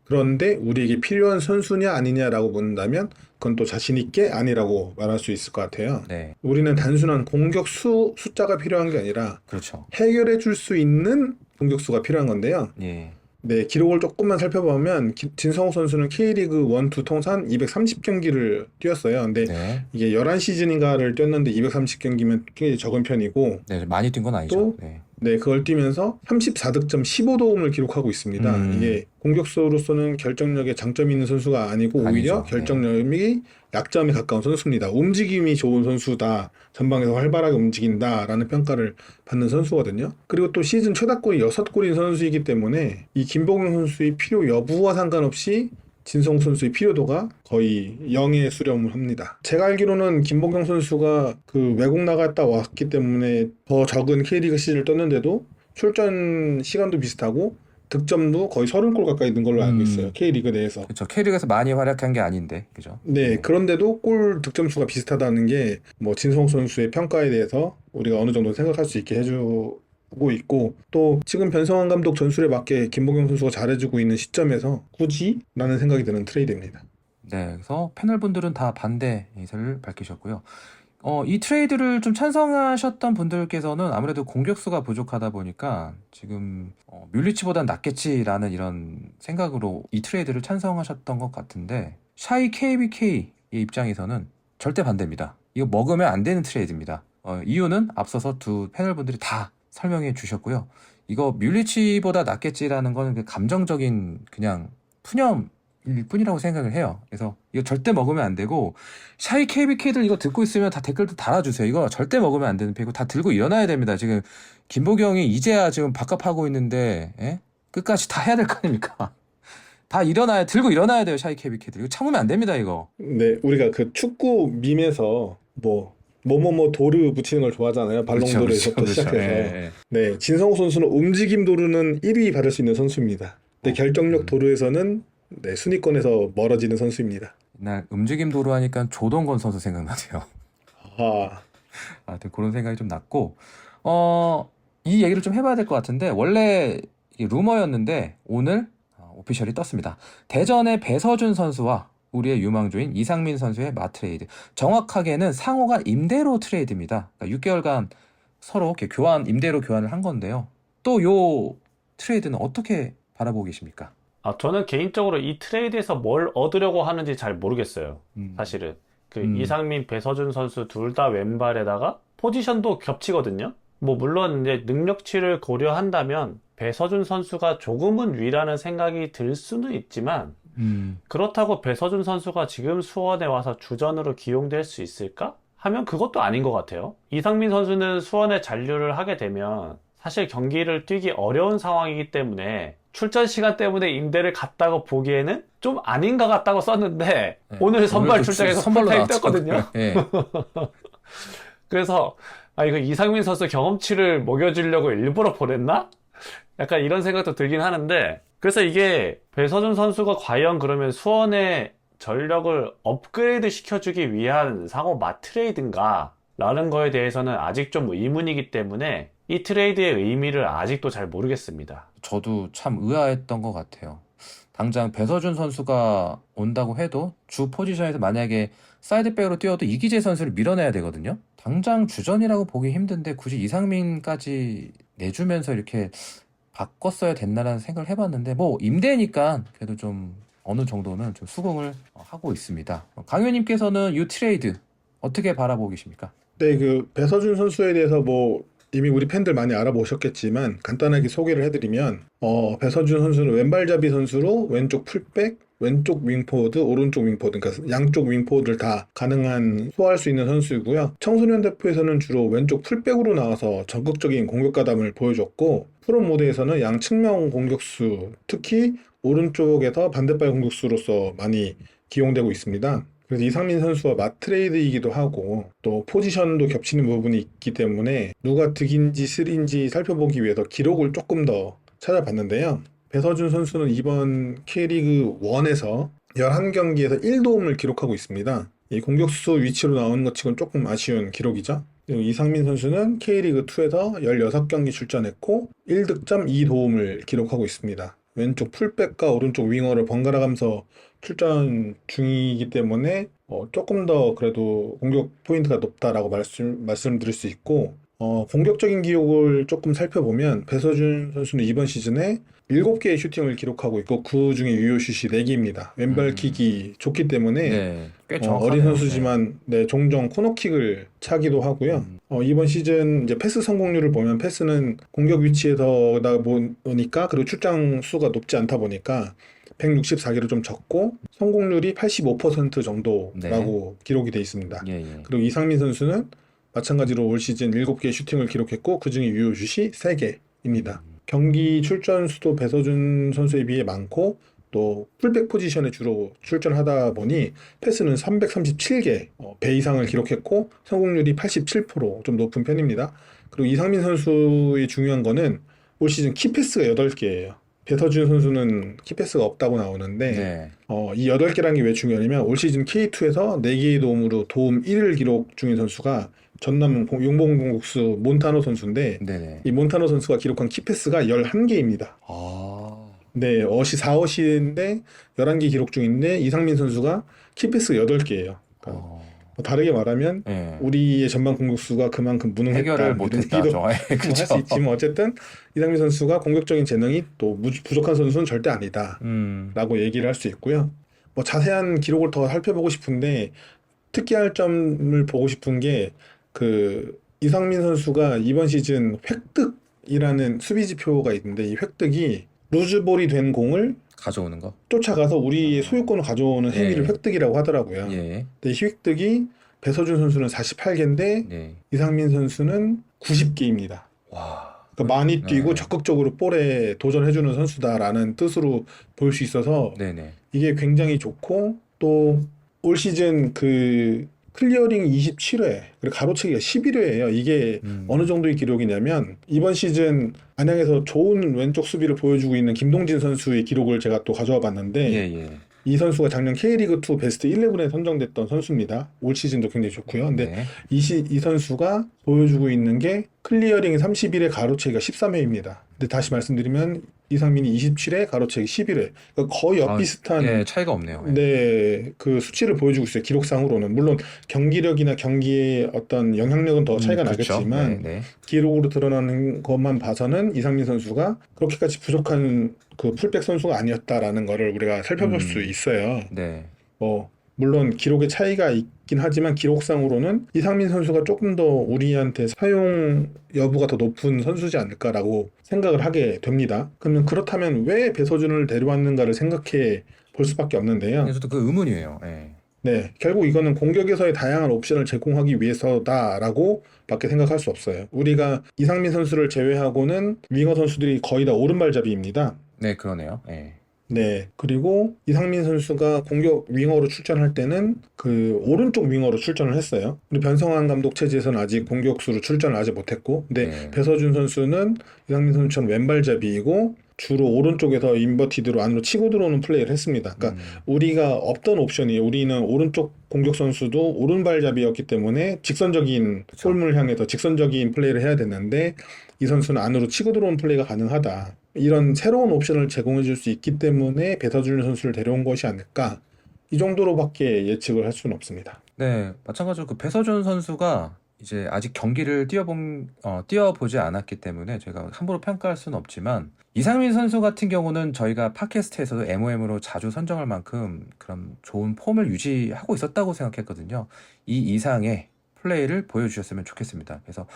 그런데 우리에게 필요한 선수냐 아니냐라고 묻는다면 그건 또 자신 있게 아니라고 말할 수 있을 것 같아요. 네. 우리는 단순한 공격수 숫자가 필요한 게 아니라 그렇죠. 해결해 줄 수 있는 공격수가 필요한 건데요. 예. 네, 기록을 조금만 살펴보면 진성욱 선수는 K리그 1, 2 통산 230경기를 뛰었어요. 근데 네. 이게 11시즌인가를 뛰었는데 230경기면 굉장히 적은 편이고 네, 많이 뛴 건 아니죠. 또 네. 네, 그걸 뛰면서 34득점 15도움을 기록하고 있습니다. 이게 공격수로서는 결정력에 장점이 있는 선수가 아니고 오히려 아니죠. 결정력이 약점에 가까운 선수입니다. 움직임이 좋은 선수다. 전방에서 활발하게 움직인다라는 평가를 받는 선수거든요. 그리고 또 시즌 최다골이 6골인 선수이기 때문에 이 김보경 선수의 필요 여부와 상관없이 진성욱 선수의 필요도가 거의 0에 수렴을 합니다. 제가 알기로는 김보경 선수가 그 외국 나갔다 왔기 때문에 더 적은 K리그 시즌을 떴는데도 출전 시간도 비슷하고 득점도 거의 30골 가까이 는 걸로 알고 있어요. K리그 내에서. 그렇죠. K리그에서 많이 활약한 게 아닌데, 그죠? 네, 그런데도 골 득점 수가 비슷하다는 게 뭐 진성욱 선수의 평가에 대해서 우리가 어느 정도 생각할 수 있게 해주고 있고 또 지금 변성환 감독 전술에 맞게 김보경 선수가 잘해주고 있는 시점에서 굳이? 라는 생각이 드는 트레이드입니다. 네, 그래서 패널분들은 다 반대 의사를 밝히셨고요. 이 트레이드를 좀 찬성하셨던 분들께서는 아무래도 공격수가 부족하다 보니까 지금 뮬리치보단 낫겠지라는 이런 생각으로 이 트레이드를 찬성하셨던 것 같은데 샤이 KBK의 입장에서는 절대 반대입니다. 이거 먹으면 안 되는 트레이드입니다. 이유는 앞서서 두 패널분들이 다 설명해 주셨고요. 이거 뮬리치보다 낫겠지라는 거는 감정적인 그냥 푸념 일 뿐이라고 생각을 해요. 그래서 이거 절대 먹으면 안 되고 샤이 KBK들 이거 듣고 있으면 다 댓글도 달아주세요. 이거 절대 먹으면 안 되는 패고 다 들고 일어나야 됩니다. 지금 김보경이 이제야 지금 밥값하고 있는데 끝까지 다 해야 될 거 아닙니까? 다 들고 일어나야 돼요. 샤이 KBK들 이거 참으면 안 됩니다. 이거. 네, 우리가 그 축구 밈에서 뭐뭐뭐 도르 붙이는 걸 좋아하잖아요. 발롱도르에서부터 시작해서. 예. 네, 진성욱 선수는 움직임 도르는 1위 받을 수 있는 선수입니다. 근데 결정력 도르에서는 네, 순위권에서 멀어지는 선수입니다. 날 움직임 도루 하니까 조동건 선수 생각나네요. 하여튼 그런 생각이 좀 났고 이 얘기를 좀 해봐야 될 것 같은데 원래 루머였는데 오늘 오피셜이 떴습니다. 대전의 배서준 선수와 우리의 유망주인 이상민 선수의 마트레이드. 정확하게는 상호가 임대로 트레이드입니다. 그러니까 6개월간 서로 이렇게 임대로 교환을 한 건데요. 또 요 트레이드는 어떻게 바라보고 계십니까? 저는 개인적으로 이 트레이드에서 뭘 얻으려고 하는지 잘 모르겠어요. 사실은. 이상민, 배서준 선수 둘 다 왼발에다가 포지션도 겹치거든요. 물론 이제 능력치를 고려한다면 배서준 선수가 조금은 위라는 생각이 들 수는 있지만 그렇다고 배서준 선수가 지금 수원에 와서 주전으로 기용될 수 있을까? 하면 그것도 아닌 것 같아요. 이상민 선수는 수원에 잔류를 하게 되면 사실 경기를 뛰기 어려운 상황이기 때문에 출전 시간 때문에 임대를 갔다고 보기에는 좀 아닌 것 같다고 썼는데 오늘 선발 출장에서 풀타임 뛰었거든요. 네. 그래서 이거 이상민 선수 경험치를 먹여주려고 일부러 보냈나? 약간 이런 생각도 들긴 하는데 그래서 이게 배서준 선수가 과연 그러면 수원의 전력을 업그레이드 시켜주기 위한 상호 마트레이드인가? 라는 거에 대해서는 아직 좀 의문이기 때문에 이 트레이드의 의미를 아직도 잘 모르겠습니다. 저도 참 의아했던 것 같아요. 당장 배서준 선수가 온다고 해도 주 포지션에서 만약에 사이드백으로 뛰어도 이기재 선수를 밀어내야 되거든요. 당장 주전이라고 보기 힘든데 굳이 이상민까지 내주면서 이렇게 바꿨어야 됐나라는 생각을 해봤는데 뭐 임대니까 그래도 좀 어느 정도는 좀 수긍을 하고 있습니다. 강효님께서는 이 트레이드 어떻게 바라보고 계십니까? 네, 그 배서준 선수에 대해서 뭐 이미 우리 팬들 많이 알아보셨겠지만 간단하게 소개를 해드리면 배서준 선수는 왼발잡이 선수로 왼쪽 풀백, 왼쪽 윙포워드, 오른쪽 윙포워드, 그러니까 양쪽 윙포워드를 다 가능한 소화할 수 있는 선수이고요. 청소년 대표에서는 주로 왼쪽 풀백으로 나와서 적극적인 공격 가담을 보여줬고 프로 무대에서는 양측면 공격수, 특히 오른쪽에서 반대발 공격수로서 많이 기용되고 있습니다. 그래서 이상민 선수와 맞트레이드이기도 하고 또 포지션도 겹치는 부분이 있기 때문에 누가 득인지 슬인지 살펴보기 위해서 기록을 조금 더 찾아봤는데요. 배서준 선수는 이번 K리그 1에서 11경기에서 1도움을 기록하고 있습니다. 이 공격수 위치로 나오는 것 치고는 조금 아쉬운 기록이죠. 그리고 이상민 선수는 K리그 2에서 16경기 출전했고 1득점 2도움을 기록하고 있습니다. 왼쪽 풀백과 오른쪽 윙어를 번갈아 가면서 출전 중이기 때문에 조금 더 그래도 공격 포인트가 높다라고 말씀드릴 수 있고 공격적인 기록을 조금 살펴보면 배서준 선수는 이번 시즌에 7개의 슈팅을 기록하고 있고 그 중에 유효슛이 4개입니다. 왼발킥이 좋기 때문에 네, 꽤 정확하네요. 어린 선수지만 네, 종종 코너킥을 차기도 하고요. 이번 시즌 이제 패스 성공률을 보면 패스는 공격 위치에서다 보니까 그리고 출장 수가 높지 않다 보니까 164개로 좀 적고 성공률이 85% 정도라고 기록이 돼 있습니다. 예, 예. 그리고 이상민 선수는 마찬가지로 올 시즌 7개의 슈팅을 기록했고 그중에 유효슛이 3개입니다. 경기 출전 수도 배서준 선수에 비해 많고 또 풀백 포지션에 주로 출전하다 보니 패스는 337개 배 이상을 기록했고 성공률이 87%좀 높은 편입니다. 그리고 이상민 선수의 중요한 거는 올 시즌 키패스가 8개예요. 배서준 선수는 키패스가 없다고 나오는데 네. 이 8개라는 게 왜 중요하냐면 올 시즌 K2에서 4개의 도움으로 도움 1을 기록 중인 선수가 전남 용봉 공격수 몬타노 선수인데 네네. 이 몬타노 선수가 기록한 키패스가 11개입니다. 아, 네, 4어시인데 11개 기록 중인데 이상민 선수가 키패스가 8개예요. 다르게 말하면 예. 우리의 전방 공격수가 그만큼 무능했다. 해결을 못했다. 할 수 있지만 어쨌든 이상민 선수가 공격적인 재능이 또 부족한 선수는 절대 아니다 라고 얘기를 할 수 있고요. 뭐 자세한 기록을 더 살펴보고 싶은데 특기할 점을 보고 싶은 게 그 이상민 선수가 이번 시즌 획득이라는 수비 지표가 있는데 이 획득이 루즈볼이 된 공을 가져오는 거. 쫓아가서 우리의 소유권을 가져오는 행위를 예. 획득이라고 하더라고요. 예. 근데 이 획득이 배서준 선수는 48개인데 네. 이상민 선수는 90개입니다. 와. 그러니까 많이 뛰고 네. 적극적으로 볼에 도전해주는 선수다라는 뜻으로 볼 수 있어서 네네. 이게 굉장히 좋고 또 올 시즌 그 클리어링 27회 그리고 가로채기가 11회예요. 이게 어느 정도의 기록이냐면 이번 시즌 안양에서 좋은 왼쪽 수비를 보여주고 있는 김동진 선수의 기록을 제가 또 가져와 봤는데 예. 이 선수가 작년 K리그2 베스트 11에 선정됐던 선수입니다. 올 시즌도 굉장히 좋고요. 근데 네. 이 선수가 보여주고 있는 게 클리어링 31회 가로채기가 13회입니다. 근데 다시 말씀드리면 이상민이 27회 가로채기 11회. 그러니까 거의 엇비슷한 예, 차이가 없네요. 예. 네, 그 수치를 보여주고 있어요. 기록상으로는. 물론 경기력이나 경기의 어떤 영향력은 더 차이가 그렇죠. 나겠지만 네. 기록으로 드러나는 것만 봐서는 이상민 선수가 그렇게까지 부족한 그 풀백 선수가 아니었다라는 거를 우리가 살펴볼 수 있어요. 네. 물론 기록의 차이가 있긴 하지만 기록상으로는 이상민 선수가 조금 더 우리한테 사용 여부가 더 높은 선수지 않을까라고 생각을 하게 됩니다. 그러면 그렇다면 왜 배서준을 데려왔는가를 생각해 볼 수밖에 없는데요. 저도 그 의문이에요. 예. 네, 결국 이거는 공격에서의 다양한 옵션을 제공하기 위해서다라고 밖에 생각할 수 없어요. 우리가 이상민 선수를 제외하고는 윙어 선수들이 거의 다 오른발잡이입니다. 네, 그러네요. 예. 네, 그리고 이상민 선수가 공격 윙어로 출전할 때는 그 오른쪽 윙어로 출전을 했어요. 우리 변성환 감독 체제에서는 아직 공격수로 출전을 아직 못했고, 근데 네. 배서준 선수는 이상민 선수처럼 왼발잡이이고 주로 오른쪽에서 인버티드로 안으로 치고 들어오는 플레이를 했습니다. 그러니까 우리가 없던 옵션이 우리는 오른쪽 공격 선수도 오른발잡이였기 때문에 직선적인 골문을 향해서 직선적인 플레이를 해야 됐는데 이 선수는 안으로 치고 들어오는 플레이가 가능하다. 이런 새로운 옵션을 제공해 줄 수 있기 때문에 배서준 선수를 데려온 것이 아닐까. 이 정도로밖에 예측을 할 수는 없습니다. 네, 마찬가지로 그 배서준 선수가 이제 아직 경기를 뛰어보지 않았기 때문에 저희가 함부로 평가할 수는 없지만 이상민 선수 같은 경우는 저희가 팟캐스트에서도 MOM으로 자주 선정할 만큼 그런 좋은 폼을 유지하고 있었다고 생각했거든요. 이 이상의 플레이를 보여주셨으면 좋겠습니다. 그래서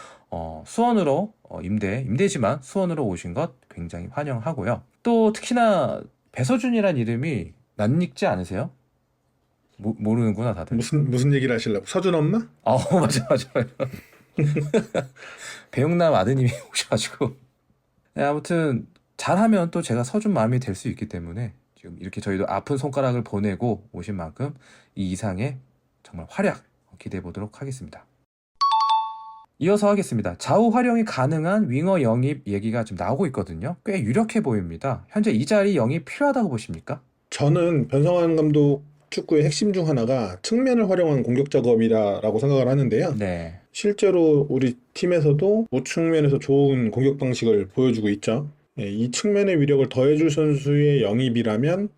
수원으로 임대지만 수원으로 오신 것 굉장히 환영하고요. 또 특히나 배서준이란 이름이 낯익지 않으세요? 모르는구나 다들. 무슨 얘기를 하시려고? 서준 엄마? 맞아. 배용남 아드님이 오셔가지고. 네, 아무튼 잘하면 또 제가 서준 마음이 될 수 있기 때문에 지금 이렇게 저희도 아픈 손가락을 보내고 오신 만큼 이 이상의 정말 활약 기대해 보도록 하겠습니다. 이어서 하겠습니다. 좌우 활용이 가능한 윙어 영입 얘기가 지금 나오고 있거든요. 꽤 유력해 보입니다. 현재 이 자리 영입 필요하다고 보십니까? 저는 변성환 감독 축구의 핵심 중 하나가 측면을 활용한 공격 작업이라고 생각을 하는데요. 네. 실제로 우리 팀에서도 우측면에서 좋은 공격 방식을 보여주고 있죠. 이 측면의 위력을 더해줄 선수의 영입이라면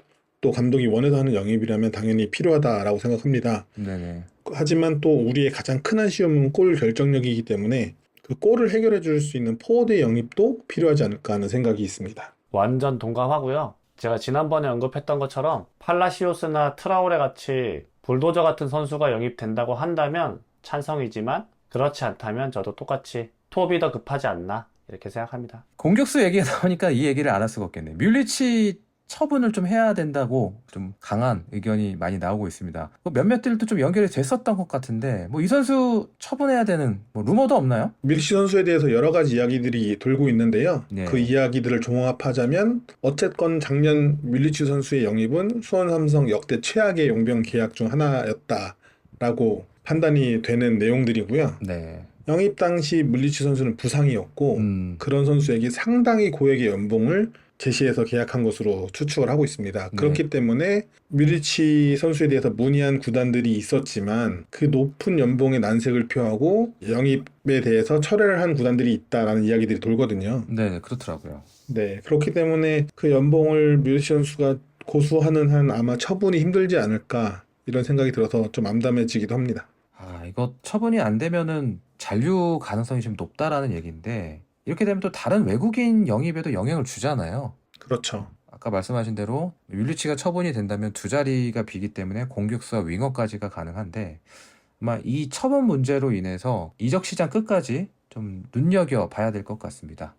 또 감독이 원해서 하는 영입이라면 당연히 필요하다라고 생각합니다. 네네. 하지만 또 우리의 가장 큰 아쉬움은 골 결정력이기 때문에 그 골을 해결해 줄 수 있는 포워드의 영입도 필요하지 않을까 하는 생각이 있습니다. 완전 동감하고요. 제가 지난번에 언급했던 것처럼 팔라시오스나 트라오레 같이 불도저 같은 선수가 영입된다고 한다면 찬성이지만 그렇지 않다면 저도 똑같이 투업이 더 급하지 않나 이렇게 생각합니다. 공격수 얘기가 나오니까 이 얘기를 안 할 수가 없겠네. 뮬리치 처분을 좀 해야 된다고 좀 강한 의견이 많이 나오고 있습니다. 몇몇들도 좀 연결이 됐었던 것 같은데 이 선수 처분해야 되는 루머도 없나요? 밀시 선수에 대해서 여러 가지 이야기들이 돌고 있는데요. 네. 그 이야기들을 종합하자면 어쨌건 작년 밀리치 선수의 영입은 수원 삼성 역대 최악의 용병 계약 중 하나였다라고 판단이 되는 내용들이고요. 네. 영입 당시 밀리치 선수는 부상이었고 그런 선수에게 상당히 고액의 연봉을 제시해서 계약한 것으로 추측을 하고 있습니다. 네. 그렇기 때문에 밀리치 선수에 대해서 문의한 구단들이 있었지만 그 높은 연봉의 난색을 표하고 영입에 대해서 철회를 한 구단들이 있다라는 이야기들이 돌거든요. 네, 그렇더라고요. 네, 그렇기 때문에 그 연봉을 밀리치 선수가 고수하는 한 아마 처분이 힘들지 않을까 이런 생각이 들어서 좀 암담해지기도 합니다. 이거 처분이 안 되면은 잔류 가능성이 좀 높다라는 얘기인데 이렇게 되면 또 다른 외국인 영입에도 영향을 주잖아요. 그렇죠. 아까 말씀하신 대로 윌리치가 처분이 된다면 두 자리가 비기 때문에 공격수와 윙어까지가 가능한데 아마 이 처분 문제로 인해서 이적 시장 끝까지 좀 눈여겨봐야 될 것 같습니다.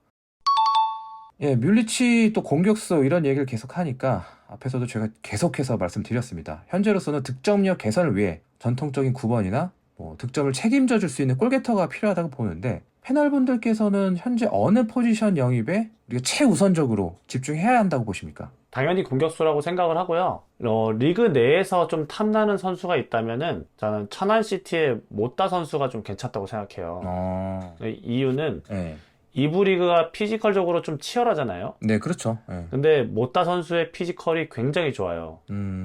예, 뮬리치 또 공격수 이런 얘기를 계속 하니까 앞에서도 제가 계속해서 말씀드렸습니다. 현재로서는 득점력 개선을 위해 전통적인 9번이나 득점을 책임져 줄 수 있는 골게터가 필요하다고 보는데 패널분들께서는 현재 어느 포지션 영입에 우리가 최우선적으로 집중해야 한다고 보십니까? 당연히 공격수라고 생각을 하고요. 리그 내에서 좀 탐나는 선수가 있다면은 저는 천안시티의 모따 선수가 좀 괜찮다고 생각해요. 이유는 네. 2부 리그가 피지컬적으로 좀 치열하잖아요. 네, 그렇죠. 네. 근데 모따 선수의 피지컬이 굉장히 좋아요.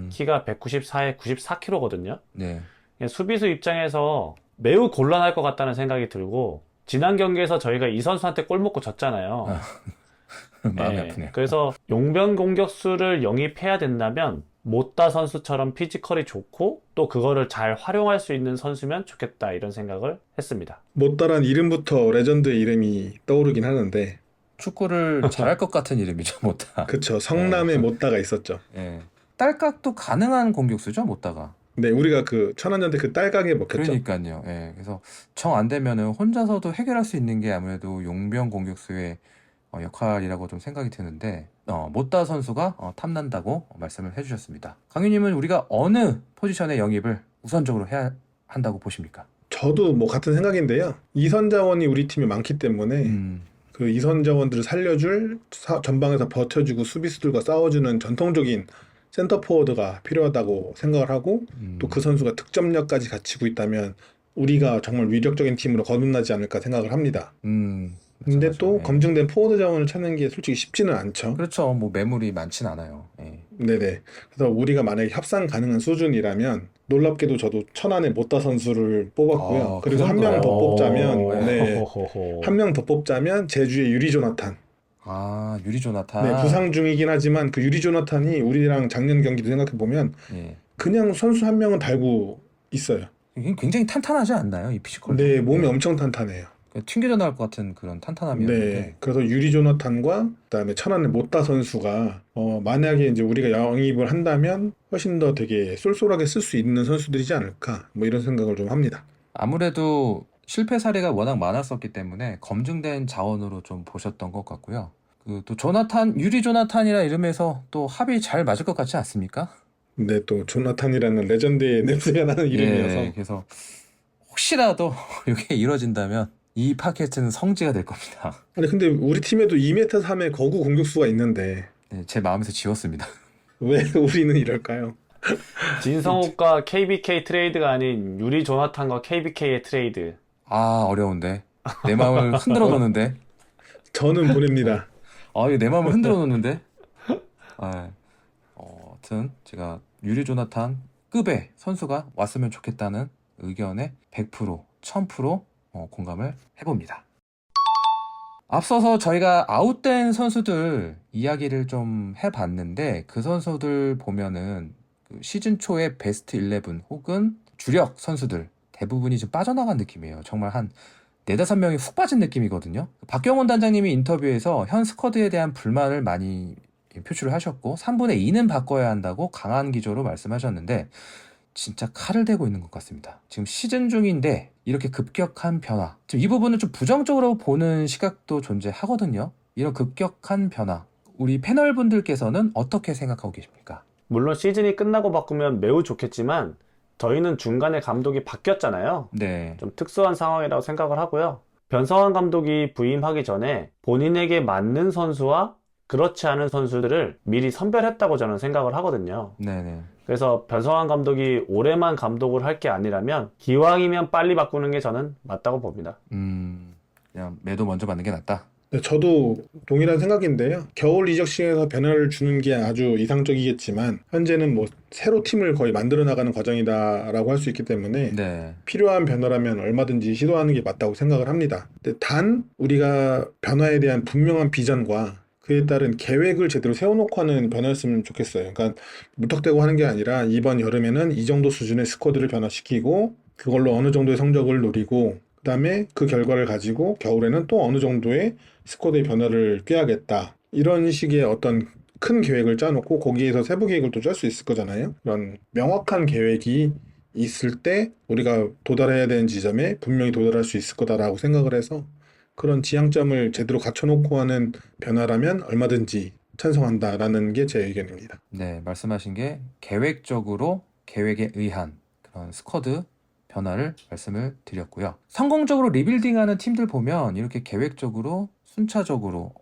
키가 194에 94kg거든요. 네. 수비수 입장에서 매우 곤란할 것 같다는 생각이 들고 지난 경기에서 저희가 이 선수한테 골 먹고 졌잖아요. 마음이 네, 아프네요. 그래서 용병 공격수를 영입해야 된다면 모따 선수처럼 피지컬이 좋고 또 그거를 잘 활용할 수 있는 선수면 좋겠다 이런 생각을 했습니다. 못다란 이름부터 레전드의 이름이 떠오르긴 하는데 축구를 잘할 것 같은 이름이죠, 모따. 그쵸. 성남에 못다가 있었죠. 네. 딸깍도 가능한 공격수죠, 모따가. 네, 우리가 그 천안전대 그 딸각에 먹혔죠. 그러니까요. 예. 그래서 정 안 되면은 혼자서도 해결할 수 있는 게 아무래도 용병 공격수의 역할이라고 좀 생각이 드는데 모따 선수가 탐난다고 말씀을 해주셨습니다. 강유님은 우리가 어느 포지션의 영입을 우선적으로 해야 한다고 보십니까? 저도 뭐 같은 생각인데요. 이선 자원이 우리 팀에 많기 때문에 그 이선 자원들을 살려줄 전방에서 버텨주고 수비수들과 싸워주는 전통적인 센터 포워드가 필요하다고 생각을 하고 또 그 선수가 득점력까지 갖추고 있다면 우리가 정말 위력적인 팀으로 거듭나지 않을까 생각을 합니다. 근데 맞아, 또 맞아. 예. 검증된 포워드 자원을 찾는 게 솔직히 쉽지는 않죠. 그렇죠. 뭐 매물이 많진 않아요. 예. 네네. 그래서 우리가 만약에 협상 가능한 수준이라면 놀랍게도 저도 천안의 모따 선수를 뽑았고요. 그 그리고 한 명 더 정도요? 뽑자면 네. 호호호호. 한 명 더 뽑자면 제주의 유리 조나탄. 아, 유리 조나탄. 네, 부상 중이긴 하지만 그 유리 조나탄이 우리랑 작년 경기도 생각해 보면 예. 그냥 선수 한 명은 달고 있어요. 이게 굉장히 탄탄하지 않나요? 이 피지컬도. 네, 몸이 예. 엄청 탄탄해요. 튕겨져 나올 것 같은 그런 탄탄함이었는데. 네, 그래서 유리 조나탄과 그다음에 천안의 모따 선수가 만약에 이제 우리가 영입을 한다면 훨씬 더 되게 쏠쏠하게 쓸 수 있는 선수들이지 않을까 뭐 이런 생각을 좀 합니다. 아무래도 실패 사례가 워낙 많았었기 때문에 검증된 자원으로 좀 보셨던 것 같고요. 그 또 유리 조나탄이라 이름에서 또 합이 잘 맞을 것 같지 않습니까? 근데 또 조나탄이라는 레전드의 냄새가 나는 이름이어서 예, 그래서 혹시라도 이게 이루어진다면 이 팟캐스트는 성지가 될 겁니다. 아니 근데 우리 팀에도 2m 3의 거구 공격수가 있는데 네, 제 마음에서 지웠습니다. 왜 우리는 이럴까요? 진성욱과 KBK 트레이드가 아닌 유리 조나탄과 KBK의 트레이드. 아, 어려운데. 내 마음을 흔들어 놓는데. 저는 보냅니다. 이거 내 마음을 흔들어 놓는데. 아, 하여튼 제가 유리 조나탄 급의 선수가 왔으면 좋겠다는 의견에 100%, 1000% 공감을 해봅니다. 앞서서 저희가 아웃된 선수들 이야기를 좀 해봤는데 그 선수들 보면은 그 시즌 초에 베스트 11 혹은 주력 선수들 대부분이 좀 빠져나간 느낌이에요. 정말 한 4-5명이 훅 빠진 느낌이거든요. 박경원 단장님이 인터뷰에서 현 스쿼드에 대한 불만을 많이 표출을 하셨고 3분의 2는 바꿔야 한다고 강한 기조로 말씀하셨는데 진짜 칼을 대고 있는 것 같습니다. 지금 시즌 중인데 이렇게 급격한 변화, 지금 이 부분을 좀 부정적으로 보는 시각도 존재하거든요. 이런 급격한 변화, 우리 패널분들께서는 어떻게 생각하고 계십니까? 물론 시즌이 끝나고 바꾸면 매우 좋겠지만 저희는 중간에 감독이 바뀌었잖아요. 네. 좀 특수한 상황이라고 생각을 하고요. 변성환 감독이 부임하기 전에 본인에게 맞는 선수와 그렇지 않은 선수들을 미리 선별했다고 저는 생각을 하거든요. 네네. 그래서 변성환 감독이 올해만 감독을 할 게 아니라면 기왕이면 빨리 바꾸는 게 저는 맞다고 봅니다. 그냥 매도 먼저 받는 게 낫다. 네, 저도 동일한 생각인데요. 겨울 이적 시기에서 변화를 주는 게 아주 이상적이겠지만 현재는 뭐 새로 팀을 거의 만들어 나가는 과정이다라고 할 수 있기 때문에 네. 필요한 변화라면 얼마든지 시도하는 게 맞다고 생각을 합니다. 근데 단 우리가 변화에 대한 분명한 비전과 그에 따른 계획을 제대로 세워놓고 하는 변화였으면 좋겠어요. 그러니까 무턱대고 하는 게 아니라 이번 여름에는 이 정도 수준의 스쿼드를 변화시키고 그걸로 어느 정도의 성적을 노리고 그다음에 그 결과를 가지고 겨울에는 또 어느 정도의 스쿼드의 변화를 꾀하겠다. 이런 식의 어떤 큰 계획을 짜놓고 거기에서 세부 계획을 또 짤 수 있을 거잖아요. 그런 명확한 계획이 있을 때 우리가 도달해야 되는 지점에 분명히 도달할 수 있을 거다라고 생각을 해서 그런 지향점을 제대로 갖춰놓고 하는 변화라면 얼마든지 찬성한다라는 게 제 의견입니다. 네, 말씀하신 게 계획적으로 계획에 의한 그런 스쿼드 변화를 말씀을 드렸고요. 성공적으로 리빌딩하는 팀들 보면 이렇게 계획적으로 순차적으로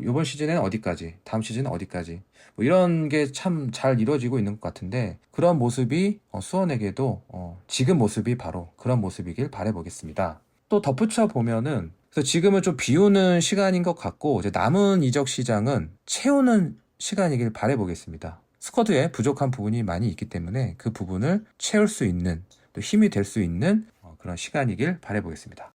이번 시즌에는 어디까지, 다음 시즌은 어디까지 뭐 이런 게 참 잘 이루어지고 있는 것 같은데 그런 모습이 수원에게도 지금 모습이 바로 그런 모습이길 바라보겠습니다. 또 덧붙여 보면은 그래서 지금은 좀 비우는 시간인 것 같고 이제 남은 이적 시장은 채우는 시간이길 바라보겠습니다. 스쿼드에 부족한 부분이 많이 있기 때문에 그 부분을 채울 수 있는 또 힘이 될 수 있는 그런 시간이길 바라보겠습니다.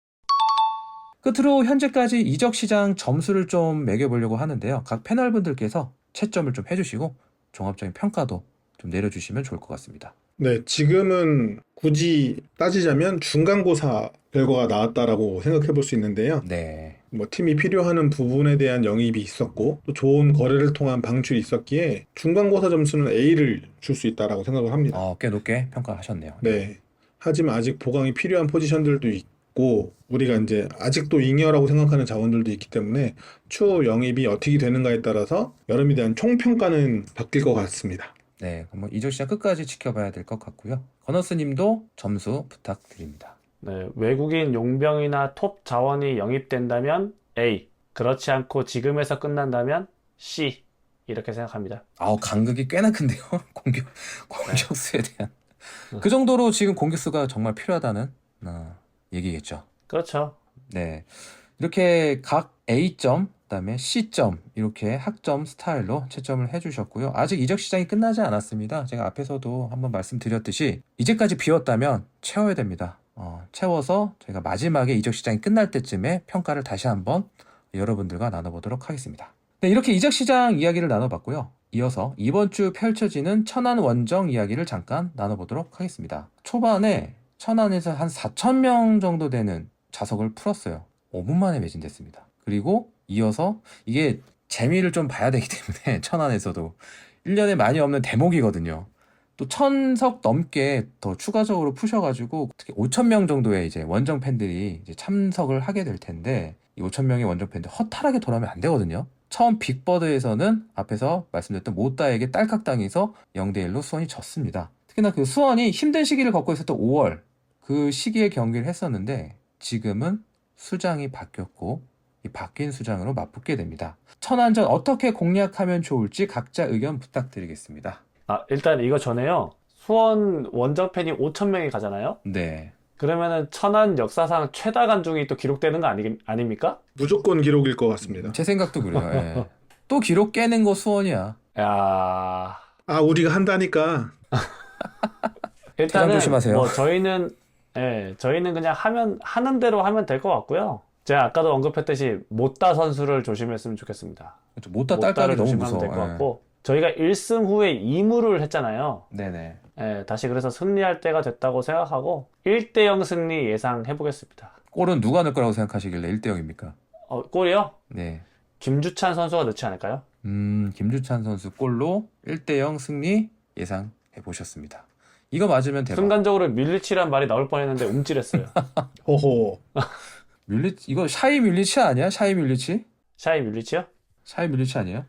끝으로 현재까지 이적 시장 점수를 좀 매겨보려고 하는데요. 각 패널분들께서 채점을 좀 해주시고 종합적인 평가도 좀 내려주시면 좋을 것 같습니다. 네, 지금은 굳이 따지자면 중간고사 결과가 나왔다라고 생각해 볼 수 있는데요. 네. 뭐 팀이 필요하는 부분에 대한 영입이 있었고 또 좋은 거래를 통한 방출이 있었기에 중간고사 점수는 A를 줄 수 있다라고 생각을 합니다. 꽤 높게 평가하셨네요. 네. 하지만 아직 보강이 필요한 포지션들도 있고 우리가 이제 아직도 잉여라고 생각하는 자원들도 있기 때문에 추후 영입이 어떻게 되는가에 따라서 여름에 대한 총평가는 바뀔 것 같습니다. 네, 그럼 이적 시장 끝까지 지켜봐야 될 것 같고요. 건너스님도 점수 부탁드립니다. 네, 외국인 용병이나 톱 자원이 영입된다면 A, 그렇지 않고 지금에서 끝난다면 C 이렇게 생각합니다. 간극이 꽤나 큰데요. 공격수에 대한 그 정도로 지금 공격수가 정말 필요하다는 얘기겠죠. 그렇죠. 네. 이렇게 각 A점, 그다음에 C점 이렇게 학점 스타일로 채점을 해주셨고요. 아직 이적 시장이 끝나지 않았습니다. 제가 앞에서도 한번 말씀드렸듯이 이제까지 비웠다면 채워야 됩니다. 채워서 저희가 마지막에 이적 시장이 끝날 때쯤에 평가를 다시 한번 여러분들과 나눠보도록 하겠습니다. 네, 이렇게 이적 시장 이야기를 나눠봤고요. 이어서 이번 주 펼쳐지는 천안 원정 이야기를 잠깐 나눠보도록 하겠습니다. 초반에 천안에서 한 4,000명 정도 되는 좌석을 풀었어요. 5분 만에 매진됐습니다. 그리고 이어서 이게 재미를 좀 봐야 되기 때문에 천안에서도 1년에 많이 없는 대목이거든요. 또 1,000석 넘게 더 추가적으로 푸셔가지고 특히 5,000명 정도의 이제 원정 팬들이 이제 참석을 하게 될 텐데 이 5,000명의 원정 팬들 허탈하게 돌아오면 안 되거든요. 처음 빅버드에서는 앞에서 말씀드렸던 모따에게 딸깍당해서 0대1로 수원이 졌습니다. 특히나 그 수원이 힘든 시기를 겪고 있었던 5월 그 시기에 경기를 했었는데 지금은 수장이 바뀌었고 이 바뀐 수장으로 맞붙게 됩니다. 천안전 어떻게 공략하면 좋을지 각자 의견 부탁드리겠습니다. 일단 이거 전에요. 수원 원정 팬이 5,000명이 가잖아요. 네. 그러면은 천안 역사상 최다 관중이 또 기록되는 거 아닙니까? 무조건 기록일 것 같습니다. 제 생각도 그래요. 예. 또 기록 깨는 거 수원이야. 야, 우리가 한다니까. 일단은 조심하세요. 뭐 저희는 그냥 하는 대로 하면 될 것 같고요. 제가 아까도 언급했듯이 못다 선수를 조심했으면 좋겠습니다. 못다 딸깍이 너무 조심하면 무서워. 될 것 같고 저희가 1승 후에 2무를 했잖아요. 네네. 다시 그래서 승리할 때가 됐다고 생각하고 1대0 승리 예상해보겠습니다. 골은 누가 넣을 거라고 생각하시길래 1대0입니까? 골이요? 네. 김주찬 선수가 넣지 않을까요? 김주찬 선수 골로 1대0 승리 예상해 보셨습니다. 이거 맞으면 대박. 순간적으로 밀리치란 말이 나올 뻔했는데 움찔했어요. 호호. 이거 샤이 밀리치 아니야? 샤이 밀리치? 샤이 밀리치요? 샤이 밀리치 아니에요?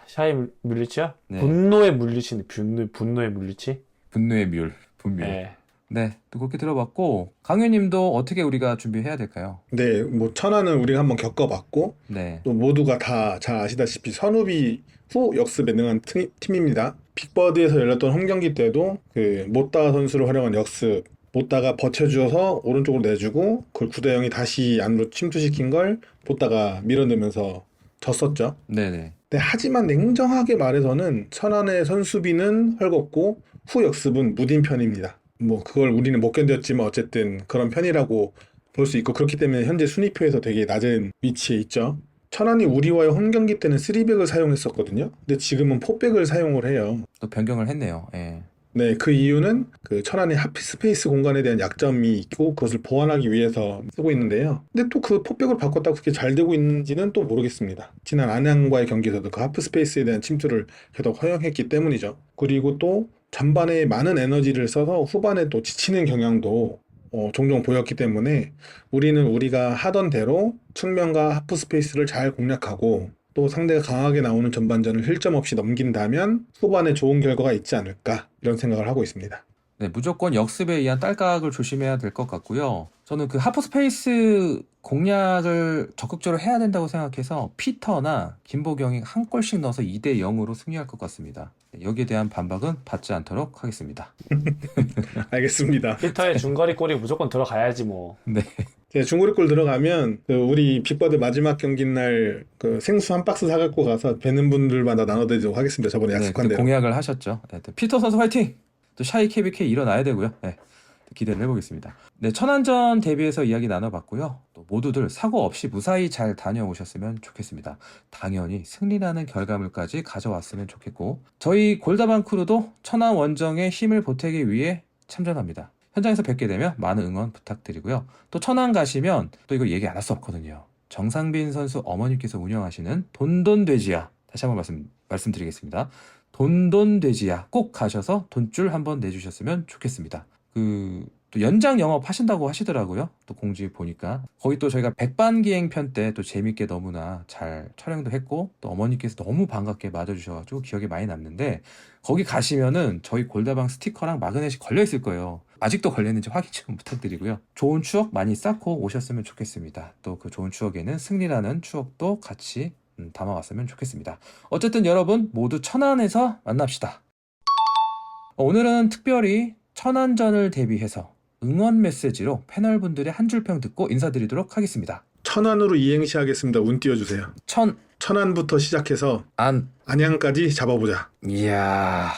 샤이 밀리치요? 네. 분노의 밀리치네. 분노의 밀리치? 분노의 분묘. 네. 네, 또 그렇게 들어봤고 강유님도 어떻게 우리가 준비해야 될까요? 네, 뭐 천안은 우리가 한번 겪어봤고 네. 또 모두가 다 잘 아시다시피 선후비 후 역습에 능한 팀입니다. 빅버드에서 열렸던 홈경기 때도 그 못다 선수를 활용한 역습, 못다가 버텨주어서 오른쪽으로 내주고 그걸 9대0이 다시 안으로 침투시킨 걸 못다가 밀어내면서 졌었죠. 네네. 네, 하지만 냉정하게 말해서는 천안의 선수비는 헐겁고 후 역습은 무딘 편입니다. 뭐 그걸 우리는 못 견뎠지만 어쨌든 그런 편이라고 볼 수 있고 그렇기 때문에 현재 순위표에서 되게 낮은 위치에 있죠. 천안이 우리와의 홈경기 때는 3백을 사용했었거든요. 근데 지금은 4백을 사용을 해요. 또 변경을 했네요. 예. 네, 그 이유는 그 천안의 하프스페이스 공간에 대한 약점이 있고 그것을 보완하기 위해서 쓰고 있는데요. 근데 또 그 4백으로 바꿨다고 그렇게 잘 되고 있는지는 또 모르겠습니다. 지난 안양과의 경기에서도 그 하프스페이스에 대한 침투를 계속 허용했기 때문이죠. 그리고 또 전반에 많은 에너지를 써서 후반에 또 지치는 경향도 종종 보였기 때문에 우리는 우리가 하던 대로 측면과 하프스페이스를 잘 공략하고 또 상대가 강하게 나오는 전반전을 실점 없이 넘긴다면 후반에 좋은 결과가 있지 않을까 이런 생각을 하고 있습니다. 네, 무조건 역습에 의한 딸깍을 조심해야 될 것 같고요. 저는 그 하프스페이스 공략을 적극적으로 해야 된다고 생각해서 피터나 김보경이 한 골씩 넣어서 2대0으로 승리할 것 같습니다. 여기에 대한 반박은 받지 않도록 하겠습니다. 알겠습니다. 피터의 중거리 골이 무조건 들어가야지 뭐. 네. 중거리골 들어가면 그 우리 빅버드 마지막 경기 날 그 생수 한 박스 사갖고 가서 뵈는 분들마다 나눠드리도록 하겠습니다. 저번에 약속한 네, 대로. 공약을 하셨죠. 네, 또 피터 선수 화이팅! 또 샤이 KBK 일어나야 되고요. 네, 기대를 해보겠습니다. 네, 천안전 대비해서 이야기 나눠봤고요. 또 모두들 사고 없이 무사히 잘 다녀오셨으면 좋겠습니다. 당연히 승리라는 결과물까지 가져왔으면 좋겠고 저희 골다방 크루도 천안 원정에 힘을 보태기 위해 참전합니다. 현장에서 뵙게 되면 많은 응원 부탁드리고요. 또 천안 가시면 또 이거 얘기 안 할 수 없거든요. 정상빈 선수 어머니께서 운영하시는 돈돈돼지야 다시 한번 말씀드리겠습니다. 돈돈돼지야 꼭 가셔서 돈줄 한번 내주셨으면 좋겠습니다. 또 연장 영업 하신다고 하시더라고요. 또 공지 보니까 거기 또 저희가 백반기행 편 때 또 재밌게 너무나 잘 촬영도 했고 또 어머니께서 너무 반갑게 맞아주셔가지고 기억에 많이 남는데 거기 가시면은 저희 골다방 스티커랑 마그넷이 걸려 있을 거예요. 아직도 걸렸는지 확인 좀 부탁드리고요. 좋은 추억 많이 쌓고 오셨으면 좋겠습니다. 또 그 좋은 추억에는 승리라는 추억도 같이 담아왔으면 좋겠습니다. 어쨌든 여러분 모두 천안에서 만납시다. 오늘은 특별히 천안전을 대비해서 응원 메시지로 패널분들의 한 줄평 듣고 인사드리도록 하겠습니다. 천안으로 이행시 하겠습니다. 운 띄워주세요. 천안부터 시작해서 안양까지 잡아보자. 이야.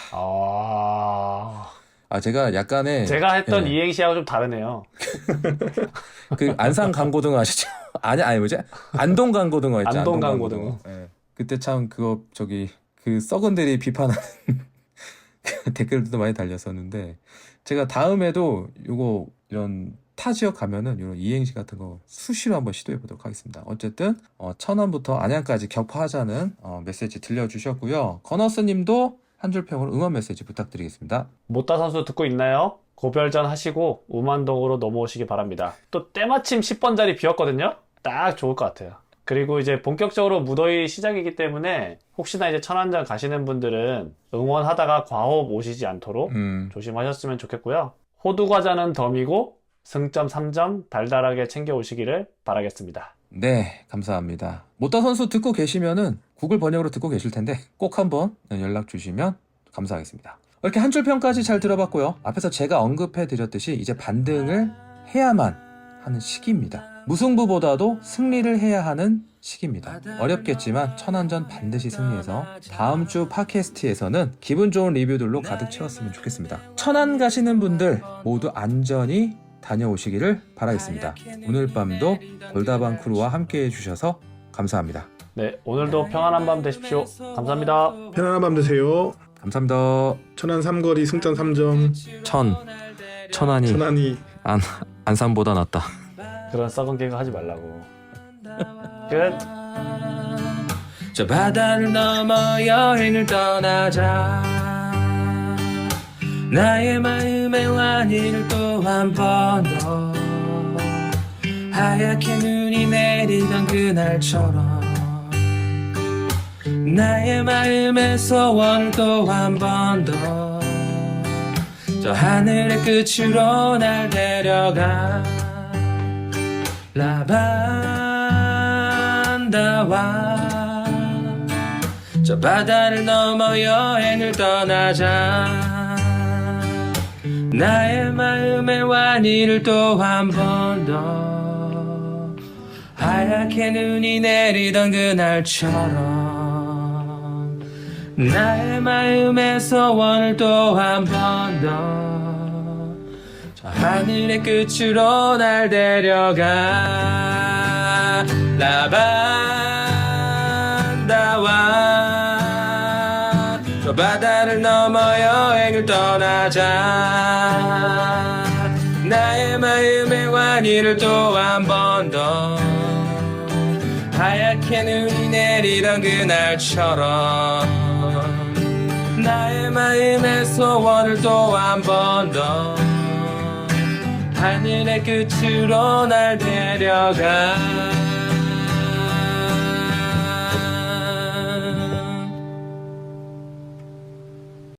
제가 약간의 제가 했던 이행시하고 좀 다르네요. 그 안산 강고등어 아시죠? 아니 뭐지? 안동 강고등어 있죠. 안동 강고등어. 네. 그때 참 그거 그 썩은들이 비판하는 댓글도 많이 달렸었는데 제가 다음에도 이런 타 지역 가면은 이런 이행시 같은 거 수시로 한번 시도해 보도록 하겠습니다. 어쨌든 천안부터 안양까지 격파하자는 메시지 들려주셨고요. 건어스님도 한 줄 평으로 응원 메시지 부탁드리겠습니다. 못다 선수 듣고 있나요? 고별전 하시고 우만동으로 넘어오시기 바랍니다. 또 때마침 10번 자리 비었거든요? 딱 좋을 것 같아요. 그리고 이제 본격적으로 무더위 시작이기 때문에 혹시나 이제 천안전 가시는 분들은 응원하다가 과호흡 오시지 않도록 조심하셨으면 좋겠고요. 호두 과자는 덤이고 승점 3점 달달하게 챙겨 오시기를 바라겠습니다. 네, 감사합니다. 못다 선수 듣고 계시면은 구글 번역으로 듣고 계실 텐데 꼭 한번 연락 주시면 감사하겠습니다. 이렇게 한 줄 평까지 잘 들어봤고요. 앞에서 제가 언급해 드렸듯이 이제 반등을 해야만 하는 시기입니다. 무승부보다도 승리를 해야 하는 시기입니다. 어렵겠지만 천안전 반드시 승리해서 다음 주 팟캐스트에서는 기분 좋은 리뷰들로 가득 채웠으면 좋겠습니다. 천안 가시는 분들 모두 안전히 다녀오시기를 바라겠습니다. 오늘 밤도 골다방 크루와 함께 해주셔서 감사합니다. 네, 오늘도 평안한 밤 되십시오. 감사합니다. 편안한 밤 되세요. 감사합니다. 천안 삼거리 승점 3점. 천안이 안산보다 낫다. 그런 썩은 개그 하지 말라고. 끝. 저 바다를 넘어 여행을 떠나자. 나의 마음의 완이를 또 한 번 더 하얗게 눈이 내리던 그날처럼 나의 마음의 소원을 또 한 번 더 저 하늘의 끝으로 날 데려가 라반다와 저 바다를 넘어 여행을 떠나자. 나의 마음의 완이를 또 한 번 더 하얗게 눈이 내리던 그날처럼 나의 마음의 소원을 또 한 번 더 저 하늘의 끝으로 날 데려가 라반다와 저 바다를 넘어 여행을 떠나자. 나의 마음의 완이를 또 한 번 더 하얗게 눈이 내리던 그날처럼 나의 마음의 소원을 또 한 번 더 하늘의 끝으로 날 데려가